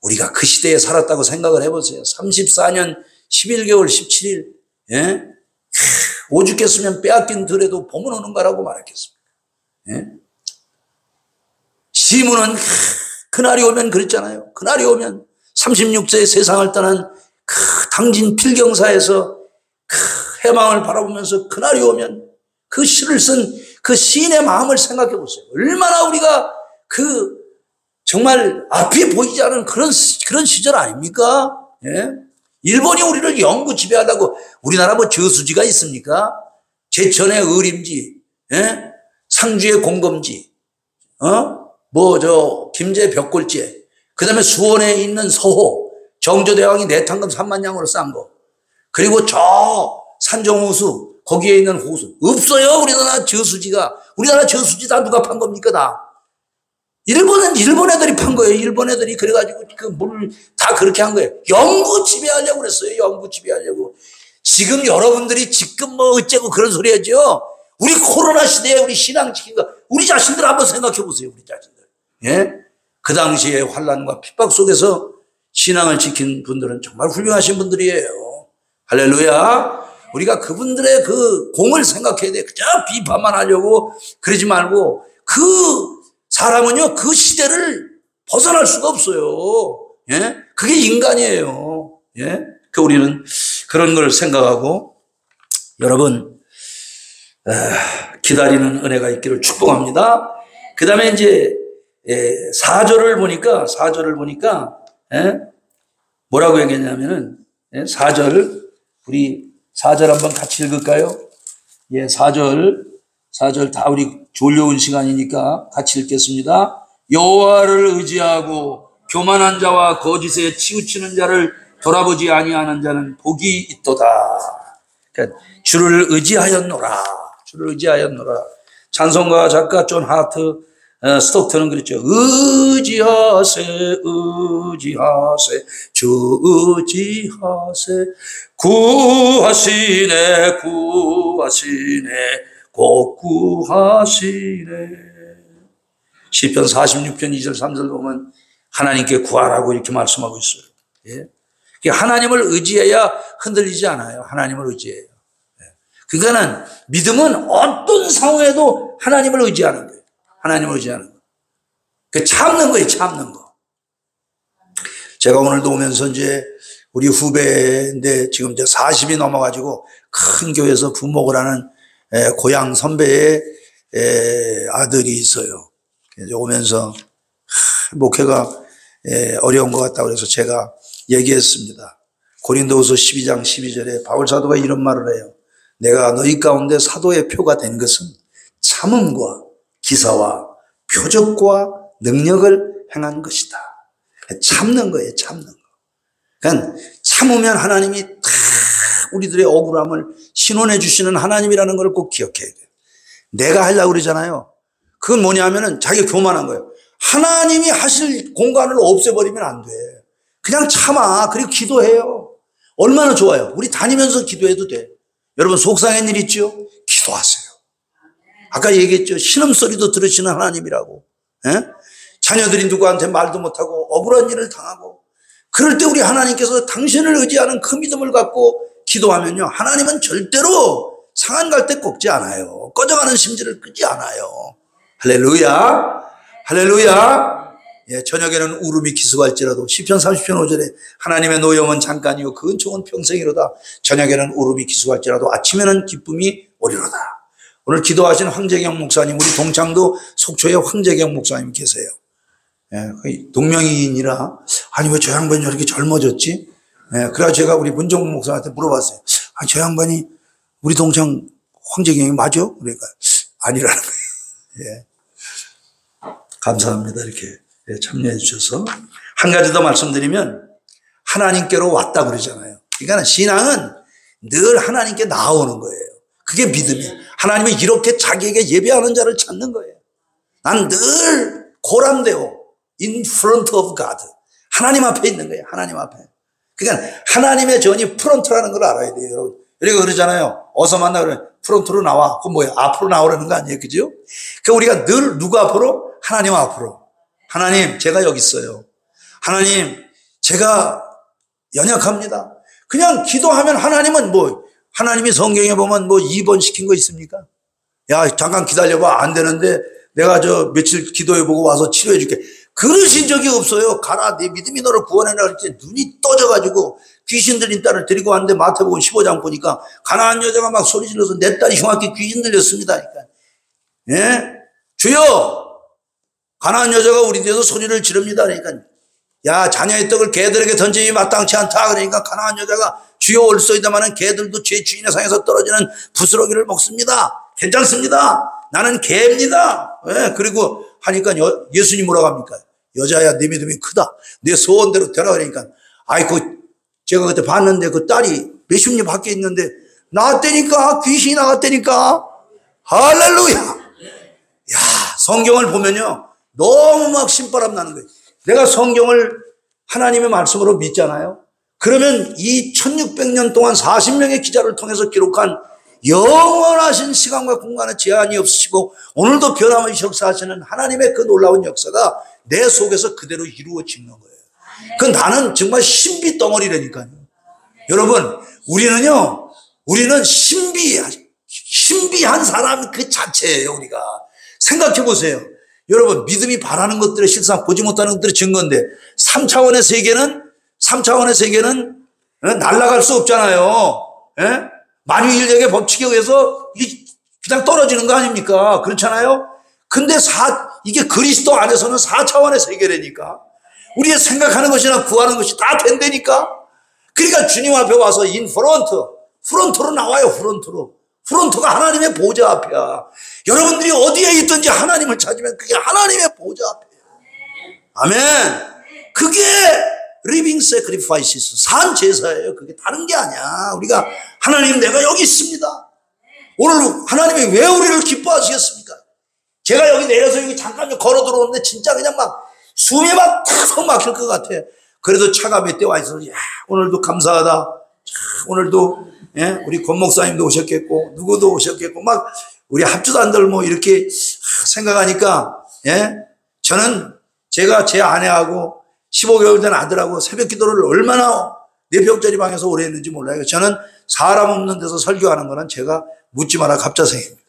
우리가 그 시대에 살았다고 생각을 해보세요. 34년 11개월 17일 오죽했으면 빼앗긴 들에도 봄은 오는가라고 말했겠습니까? 시므는 그날이 오면 그랬잖아요. 그날이 오면 36세에 세상을 떠난 그 당진 필경사에서 그 해망을 바라보면서 그날이 오면 그 시를 쓴 그 시인의 마음을 생각해 보세요. 얼마나 우리가 그 정말 앞이 보이지 않은 그런 시절 아닙니까? 일본이 우리를 영구 지배하려고, 우리나라 뭐 저수지가 있습니까? 제천의 의림지, 상주의 공검지, 김제 벽골제, 그 다음에 수원에 있는 서호, 정조대왕이 내탕금 3만 냥으로 싼 거, 그리고 저 산정호수, 거기에 있는 호수. 없어요, 우리나라 저수지가. 우리나라 저수지 다 누가 판 겁니까, 다? 일본 애들이 판 거예요. 일본 애들이 그래가지고 그 물을 다 그렇게 한 거예요. 영구 지배하려고 그랬어요. 영구 지배하려고. 지금 여러분들이 지금 뭐 어째고 그런 소리 하죠. 우리 코로나 시대에 우리 신앙 지킨 거, 우리 자신들 한번 생각해 보세요. 우리 자신들. 그 당시에 환난과 핍박 속에서 신앙을 지킨 분들은 정말 훌륭하신 분들이에요. 할렐루야. 우리가 그분들의 그 공을 생각해야 돼. 그저 비판만 하려고 그러지 말고, 그 사람은요, 그 시대를 벗어날 수가 없어요. 그게 인간이에요. 우리는 그런 걸 생각하고, 여러분, 기다리는 은혜가 있기를 축복합니다. 그 다음에 이제, 4절을 보니까, 뭐라고 얘기했냐면은, 4절, 우리 4절 한번 같이 읽을까요? 4절 다 우리 졸려온 시간이니까 같이 읽겠습니다. 여호와를 의지하고 교만한 자와 거짓에 치우치는 자를 돌아보지 아니하는 자는 복이 있도다. 그러니까 주를 의지하였노라. 찬송가 작가 존 하트 스톡턴은 그랬죠. 의지하세 의지하세 주 의지하세 구하시네 구하시네 곧 구하시네. 시편 46편 2절 3절 보면 하나님께 구하라고 이렇게 말씀하고 있어요. 예? 하나님을 의지해야 흔들리지 않아요. 하나님을 의지해요. 그러니까는 믿음은 어떤 상황에도 하나님을 의지하는 거예요. 하나님을 의지하는 거. 그 참는 거예요. 참는 거. 제가 오늘도 오면서 이제 우리 후배인데 지금 이제 40이 넘어가지고 큰 교회에서 부목을 하는 고향 선배의 아들이 있어요. 그래서 오면서 목회가 어려운 것 같다고 그래서 제가 얘기했습니다. 고린도후서 12장 12절에 바울 사도가 이런 말을 해요. 내가 너희 가운데 사도의 표가 된 것은 참음과 기사와 표적과 능력을 행한 것이다. 참는 거예요. 참는 거. 그러니까 참으면 하나님이 다 우리들의 억울함을 신원해 주시는 하나님이라는 걸 꼭 기억해야 돼요. 내가 하려고 그러잖아요. 그건 뭐냐면은 자기가 교만한 거예요. 하나님이 하실 공간을 없애버리면 안 돼. 그냥 참아. 그리고 기도해요. 얼마나 좋아요. 우리 다니면서 기도해도 돼. 여러분 속상한 일 있죠? 기도하세요. 아까 얘기했죠. 신음소리도 들으시는 하나님이라고. 예? 자녀들이 누구한테 말도 못하고 억울한 일을 당하고 그럴 때 우리 하나님께서 당신을 의지하는 그 믿음을 갖고 기도하면요. 하나님은 절대로 상한 갈 때 꺾지 않아요. 꺼져가는 심지를 끄지 않아요. 할렐루야. 할렐루야. 예, 저녁에는 울음이 기수갈지라도 시편 30편 5절에 하나님의 노염은 잠깐이요 그 은총은 평생이로다. 저녁에는 울음이 기수갈지라도 아침에는 기쁨이 오리로다. 오늘 기도하신 황재경 목사님, 우리 동창도 속초에 황재경 목사님 계세요. 예, 동명이인이라 아니 왜 저 양반이 저렇게 젊어졌지? 예, 그래서 제가 우리 문정국 목사한테 물어봤어요. 아, 저 양반이 우리 동창 황재경이 맞아? 그러니까 아니라는 거예요. 예. 감사합니다. 이렇게 참여해 주셔서. 한 가지 더 말씀드리면 하나님께로 왔다 그러잖아요. 그러니까 신앙은 늘 하나님께 나오는 거예요. 그게 믿음이에요. 하나님이 이렇게 자기에게 예배하는 자를 찾는 거예요. 난 늘 고람되어 in front of God. 하나님 앞에 있는 거예요. 하나님 앞에. 그러니까 하나님의 전이 프론트라는 걸 알아야 돼요. 여러분. 그리고 그러잖아요. 어서 만나 그러면 프론트로 나와. 그건 뭐예요? 앞으로 나오라는 거 아니에요? 그죠? 그러니까 우리가 늘 누구 앞으로? 하나님 앞으로. 하나님, 제가 여기 있어요. 하나님, 제가 연약합니다. 그냥 기도하면 하나님은 하나님이 성경에 보면 2번 시킨 거 있습니까? 야, 잠깐 기다려봐. 안 되는데 내가 며칠 기도해보고 와서 치료해줄게. 그러신 적이 없어요. 가라. 내 믿음이 너를 구원해라. 할 때 눈이 떠져가지고 귀신 들린 딸을 데리고 왔는데 마태복음 15장 보니까 가나안 여자가 막 소리 질러서 내 딸이 흉악히 귀신 들렸습니다. 그러니까. 예? 주여! 가나안 여자가 우리 뒤에서 소리를 지릅니다. 그러니까 야 자녀의 떡을 개들에게 던지기 마땅치 않다. 그러니까 가나안 여자가 주여 올소이다마는 개들도 제 주인의 상에서 떨어지는 부스러기를 먹습니다. 괜찮습니다. 나는 개입니다. 네, 그리고 하니까 예수님 뭐라고 합니까? 여자야 네 믿음이 크다. 내 소원대로 되라. 그러니까 아이고 제가 그때 봤는데 그 딸이 몇십 년 밖에 있는데 나왔다니까. 귀신이 나왔다니까. 할렐루야. 야 성경을 보면요 너무 막 신바람 나는 거예요. 내가 성경을 하나님의 말씀으로 믿잖아요. 그러면 이 1600년 동안 40명의 기자를 통해서 기록한 영원하신 시간과 공간에 제한이 없으시고 오늘도 변함없이 역사하시는 하나님의 그 놀라운 역사가 내 속에서 그대로 이루어지는 거예요. 그 나는 정말 신비 덩어리라니까요. 여러분 우리는 신비한 사람 그 자체예요. 우리가 생각해 보세요. 여러분 믿음이 바라는 것들의 실상 보지 못하는 것들의 증거인데 3차원의 세계는 날아갈 수 없잖아요. 예? 만유인력의 법칙에 의해서 그냥 떨어지는 거 아닙니까? 그렇잖아요. 근데 이게 그리스도 안에서는 4차원의 세계라니까. 우리의 생각하는 것이나 구하는 것이 다 된다니까. 그러니까 주님 앞에 와서 프론트로 나와요. 프론트가 하나님의 보좌 앞이야. 여러분들이 어디에 있든지 하나님을 찾으면 그게 하나님의 보좌 앞이에요. 아멘. 그게 living sacrifices, 산 제사예요. 그게 다른 게 아니야. 우리가 하나님 내가 여기 있습니다. 오늘 하나님이 왜 우리를 기뻐하시겠습니까? 제가 여기 내려서 여기 잠깐 좀 걸어 들어오는데 진짜 그냥 막 숨이 막 탁 막힐 것 같아. 그래도 차가 몇 대 와 있어서, 야, 오늘도 감사하다. 오늘도, 예, 우리 권 목사님도 오셨겠고, 누구도 오셨겠고, 막, 우리 합주단들 뭐 이렇게 생각하니까, 예, 저는 제가 제 아내하고 15개월 된 아들하고 새벽 기도를 얼마나 4평짜리 방에서 오래 했는지 몰라요. 저는 사람 없는 데서 설교하는 거는 제가 묻지 마라 갑자생입니다.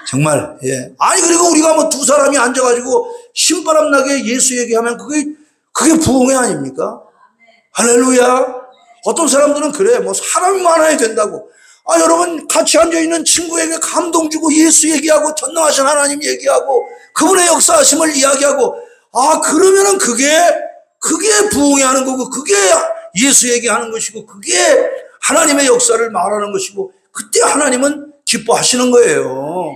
정말, 예. 아니, 그리고 우리가 뭐 두 사람이 앉아가지고 신바람 나게 예수 얘기하면 그게 부흥회 아닙니까? 할렐루야. 어떤 사람들은 그래. 뭐 사람이 많아야 된다고. 아, 여러분 같이 앉아있는 친구에게 감동 주고 예수 얘기하고 전능하신 하나님 얘기하고 그분의 역사하심을 이야기하고 아, 그러면은 그게 부흥회 하는 거고 그게 예수 얘기하는 것이고 그게 하나님의 역사를 말하는 것이고 그때 하나님은 기뻐하시는 거예요.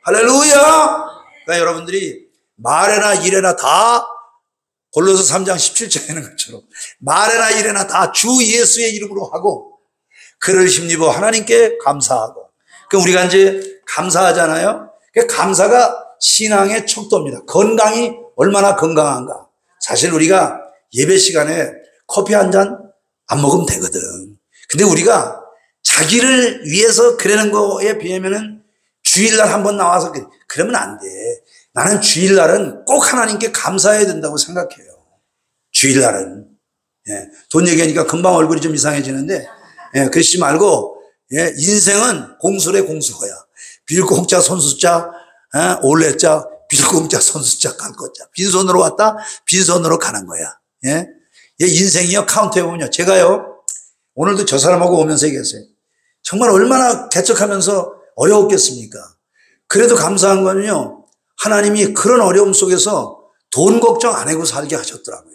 할렐루야. 그러니까 여러분들이 말에나 일에나 다 골로새 3장 17절에 있는 것처럼 말에나 일에나 다 주 예수의 이름으로 하고 그를 힘입어 하나님께 감사하고. 그 우리가 이제 감사하잖아요. 그 감사가 신앙의 척도입니다. 건강이 얼마나 건강한가. 사실 우리가 예배 시간에 커피 한 잔 안 먹으면 되거든. 근데 우리가 자기를 위해서 그러는 거에 비하면은 주일날 한번 나와서 그러면 안 돼. 나는 주일날은 꼭 하나님께 감사해야 된다고 생각해요. 주일날은. 예, 돈 얘기하니까 금방 얼굴이 좀 이상해지는데, 예, 그러지 말고, 예, 인생은 공수래 공수거야. 빌공자 손수자, 예, 올레자, 빌공자 손수자 갈거자. 빈손으로 왔다, 빈손으로 가는 거야. 예, 예, 인생이요, 카운트해보면요. 제가요, 오늘도 저 사람하고 오면서 얘기했어요. 정말 얼마나 개척하면서 어려웠겠습니까? 그래도 감사한 거는요, 하나님이 그런 어려움 속에서 돈 걱정 안 하고 살게 하셨더라고요.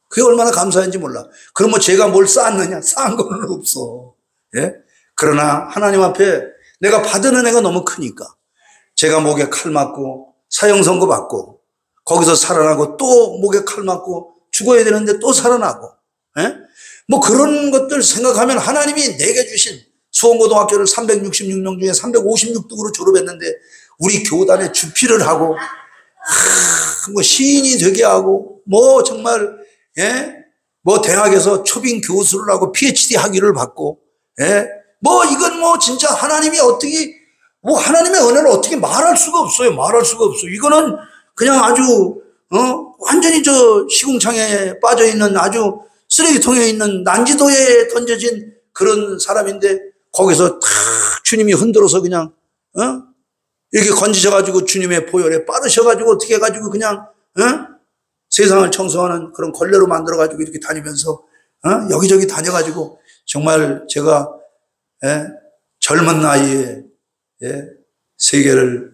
그게 얼마나 감사한지 몰라. 그럼 뭐 제가 뭘 쌓았느냐? 쌓은 거는 없어. 예? 그러나 하나님 앞에 내가 받은 은혜가 너무 크니까 제가 목에 칼 맞고 사형 선고 받고 거기서 살아나고 또 목에 칼 맞고 죽어야 되는데 또 살아나고, 예? 뭐 그런 것들 생각하면 하나님이 내게 주신 수원고등학교를 366명 중에 356등으로 졸업했는데 우리 교단에 주필을 하고 뭐 시인이 되게 하고 뭐 정말, 예? 뭐 대학에서 초빙 교수를 하고 PhD 학위를 받고, 예? 뭐 이건 뭐 진짜 하나님이 어떻게 뭐 하나님의 은혜를 어떻게 말할 수가 없어요. 말할 수가 없어요. 이거는 그냥 아주 완전히 저 시궁창에 빠져 있는 아주 쓰레기통에 있는 난지도에 던져진 그런 사람인데 거기서 탁 주님이 흔들어서 그냥 이렇게 건지셔가지고 주님의 보혈에 빠르셔가지고 어떻게 해가지고 그냥 세상을 청소하는 그런 걸레로 만들어가지고 이렇게 다니면서 여기저기 다녀가지고 정말 제가, 예, 젊은 나이에, 예, 세계를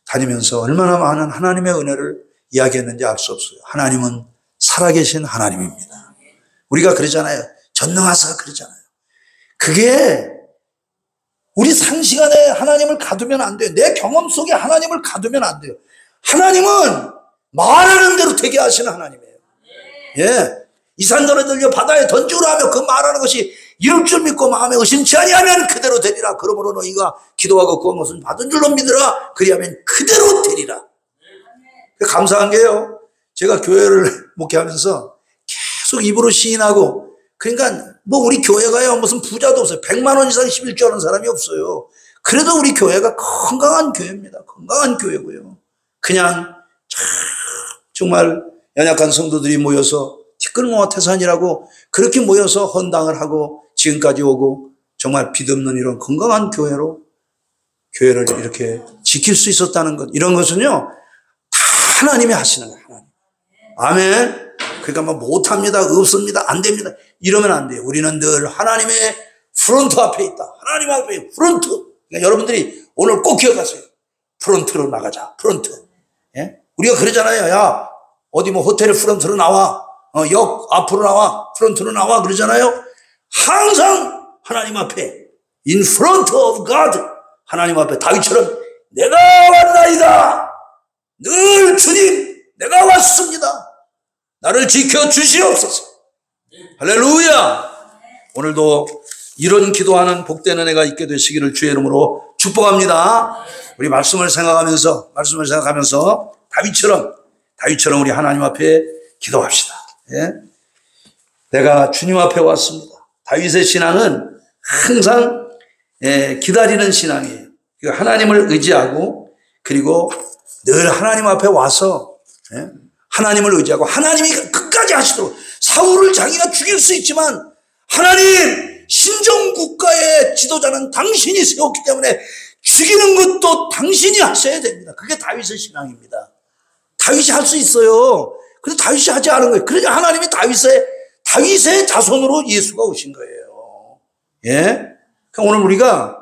다니면서 얼마나 많은 하나님의 은혜를 이야기했는지 알 수 없어요. 하나님은 살아계신 하나님입니다. 우리가 그러잖아요. 전능하사 그러잖아요. 그게 우리 상식 안에 하나님을 가두면 안 돼요. 내 경험 속에 하나님을 가두면 안 돼요. 하나님은 말하는 대로 되게 하시는 하나님이에요. 예. 이 산더러 들려 바다에 던지우라 하며 그 말하는 것이 이룰 줄 믿고 마음에 의심치 아니하면 그대로 되리라. 그러므로 너희가 기도하고 구한 것은 받은 줄로 믿으라. 그리하면 그대로 되리라. 감사한 게요. 제가 교회를 목회하면서 계속 입으로 시인하고 그러니까 뭐 우리 교회가요 무슨 부자도 없어요. 100만 원 이상 11조 하는 사람이 없어요. 그래도 우리 교회가 건강한 교회입니다. 건강한 교회고요. 그냥 정말 연약한 성도들이 모여서 티끌모아 태산이라고 그렇게 모여서 헌당을 하고 지금까지 오고 정말 빚없는 이런 건강한 교회로 교회를 이렇게 지킬 수 있었다는 것, 이런 것은요 다 하나님이 하시는 거예요. 하나님. 아멘. 그러니까 뭐 못합니다, 없습니다, 안 됩니다 이러면 안 돼요. 우리는 늘 하나님의 프론트 앞에 있다. 하나님 앞에 프론트. 그러니까 여러분들이 오늘 꼭 기억하세요. 프론트로 나가자. 프론트. 예? 우리가 그러잖아요. 야, 어디 뭐 호텔 프론트로 나와. 역 앞으로 나와. 프론트로 나와. 그러잖아요. 항상 하나님 앞에 in front of God. 하나님 앞에 다윗처럼 내가 왔나이다. 늘 주님 내가 왔습니다. 나를 지켜주시옵소서. 할렐루야. 오늘도 이런 기도하는 복된 은혜가 있게 되시기를 주의 이름으로 축복합니다. 우리 말씀을 생각하면서 다윗처럼 우리 하나님 앞에 기도합시다. 예? 내가 주님 앞에 왔습니다. 다윗의 신앙은 항상 기다리는 신앙이에요. 하나님을 의지하고 그리고 늘 하나님 앞에 와서 하나님을 의지하고 하나님이 끝까지 하시도록 사울을 자기가 죽일 수 있지만 하나님 신정국가의 지도자는 당신이 세웠기 때문에 죽이는 것도 당신이 하셔야 됩니다. 그게 다윗의 신앙입니다. 다윗이 할 수 있어요. 그런데 다윗이 하지 않은 거예요. 그러니까 하나님이 다윗의 자손으로 예수가 오신 거예요. 예? 그러니까 오늘 우리가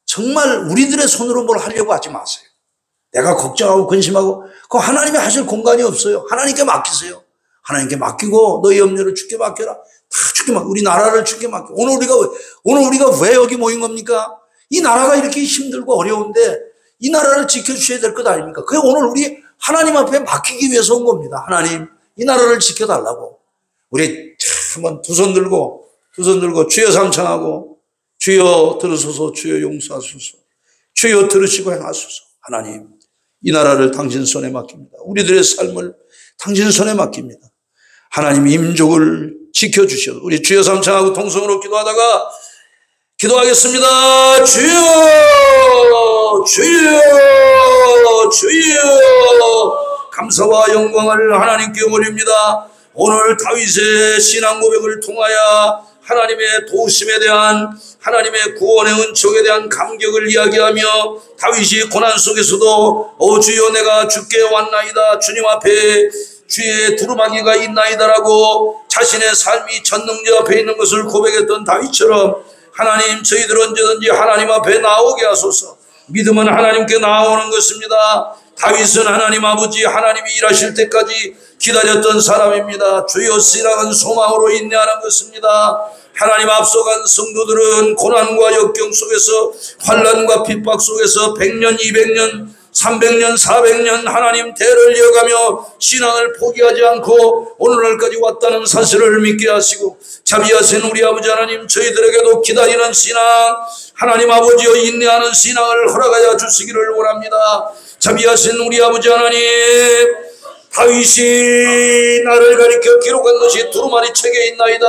정말 우리들의 손으로 뭘 하려고 하지 마세요. 내가 걱정하고 근심하고 그거 하나님이 하실 공간이 없어요. 하나님께 맡기세요. 하나님께 맡기고 너희 염려를 주께 맡겨라. 다 주께 맡겨. 우리 나라를 주께 맡겨. 오늘 우리가 왜 여기 모인 겁니까? 이 나라가 이렇게 힘들고 어려운데 이 나라를 지켜주셔야 될 것 아닙니까? 그게 오늘 우리 하나님 앞에 맡기기 위해서 온 겁니다. 하나님, 이 나라를 지켜달라고. 우리 한번 두 손 들고 주여 삼창하고 주여 들으소서, 주여 용서하소서, 주여 들으시고 행하소서. 하나님, 이 나라를 당신 손에 맡깁니다. 우리들의 삶을 당신 손에 맡깁니다. 하나님, 이 민족을 지켜주셔서 우리 주여 삼창하고 통성으로 기도하겠습니다. 주여, 주여, 주여. 감사와 영광을 하나님께 올립니다. 오늘 다윗의 신앙 고백을 통하여 하나님의 도우심에 대한 하나님의 구원의 은총에 대한 감격을 이야기하며 다윗이 고난 속에서도 주여 내가 주께 왔나이다. 주님 앞에 주의 두루마기가 있나이다라고 자신의 삶이 전능자 앞에 있는 것을 고백했던 다윗처럼 하나님 저희들 언제든지 하나님 앞에 나오게 하소서. 믿음은 하나님께 나오는 것입니다. 다윗은 하나님 아버지 하나님이 일하실 때까지 기다렸던 사람입니다. 주여 신앙은 소망으로 인내하는 것입니다. 하나님 앞서간 성도들은 고난과 역경 속에서 환난과 핍박 속에서 100년, 200년, 300년, 400년 하나님 대를 이어가며 신앙을 포기하지 않고 오늘날까지 왔다는 사실을 믿게 하시고 자비하신 우리 아버지 하나님 저희들에게도 기다리는 신앙 하나님 아버지여 인내하는 신앙을 허락하여 주시기를 원합니다. 자비하신 우리 아버지 하나님 다윗이 나를 가리켜 기록한 것이 두루마리 책에 있나이다.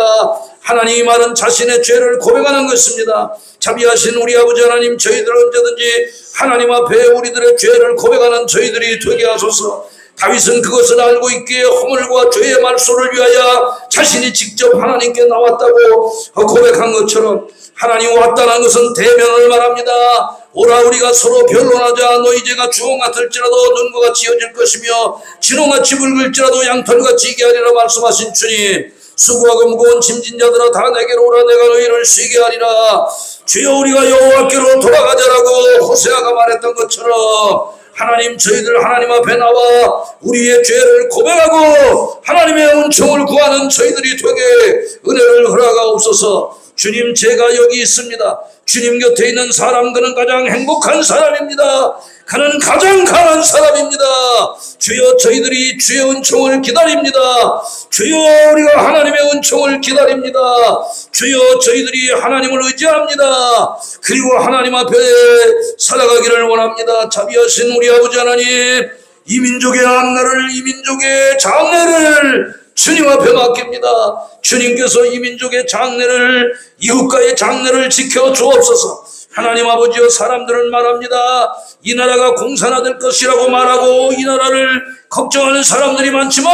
하나님이 말은 자신의 죄를 고백하는 것입니다. 자비하신 우리 아버지 하나님 저희들 언제든지 하나님 앞에 우리들의 죄를 고백하는 저희들이 되게 하소서. 다윗은 그것을 알고 있기에 허물과 죄의 말소를 위하여 자신이 직접 하나님께 나왔다고 고백한 것처럼 하나님 왔다는 것은 대면을 말합니다. 오라 우리가 서로 변론하자. 너희 죄가 주홍 같을지라도 눈과 같이 이어질 것이며 진홍같이 붉을지라도 양털같이 이게 하리라 말씀하신 주님, 수고하고 무거운 짐진 자들아 다 내게로 오라. 내가 너희를 쉬게 하리라. 주여 우리가 여호와께로 돌아가자라고 호세아가 말했던 것처럼 하나님 저희들 하나님 앞에 나와 우리의 죄를 고백하고 하나님의 은총을 구하는 저희들이 되게 은혜를 허락하옵소서. 주님 제가 여기 있습니다. 주님 곁에 있는 사람 그는 가장 행복한 사람입니다. 그는 가장 강한 사람입니다. 주여 저희들이 주의 은총을 기다립니다. 주여 우리가 하나님의 은총을 기다립니다. 주여 저희들이 하나님을 의지합니다. 그리고 하나님 앞에 살아가기를 원합니다. 자비하신 우리 아버지 하나님 이 민족의 악nar을 이 민족의 장래를 주님 앞에 맡깁니다. 주님께서 이 민족의 장래를 이웃과의 장래를 지켜 주옵소서. 하나님 아버지여 사람들은 말합니다. 이 나라가 공산화될 것이라고 말하고 이 나라를 걱정하는 사람들이 많지만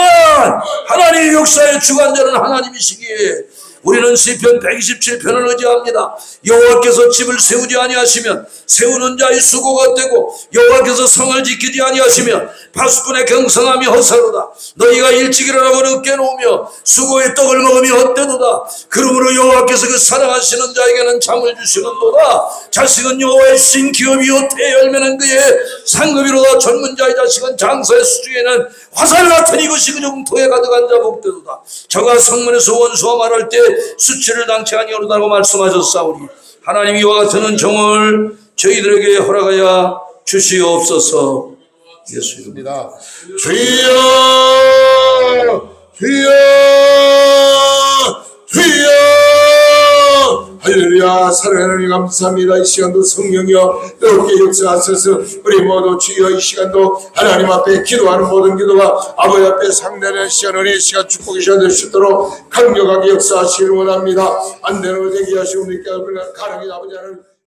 하나님의 역사의 주관자는 하나님이시기에 우리는 시편 127편을 의지합니다. 여호와께서 집을 세우지 아니하시면 세우는 자의 수고가 되고 여호와께서 성을 지키지 아니하시면 파수꾼의 경성함이 헛사로다. 너희가 일찍 일어나고 늦게 놓으며 수고의 떡을 먹으며 헛되도다. 그러므로 여호와께서 그 사랑하시는 자에게는 잠을 주시는도다. 자식은 여호와의 신 기업이요 태열매는 그의 상급이로다. 젊은 자의 자식은 장사의 수중에는 화살 같은 이것이 그 영토에 가득한 자 복되도다. 저가 성문에서 원수와 말할 때 수치를 당치 아니하노라고 말씀하셨사오니 하나님 이와 같은 은총을 저희들에게 허락하여 주시옵소서. 예수 이름입니다. 주여 주여 주여 할렐루야 감사합니다. 사랑하는 감사합니다. 이 시간도 성령이여 뜨겁게 역사하셔서 우리 모두 주여 이 시간도 하나님 앞에 기도하는 모든 기도가 아버지 앞에 상대하는 시간 은혜의 시간 축복의 시간 될 수 있도록 강력하게 역사하시기를 원합니다. 안 되는 것 되게 하시옵니까? 가능히 아버지 하나님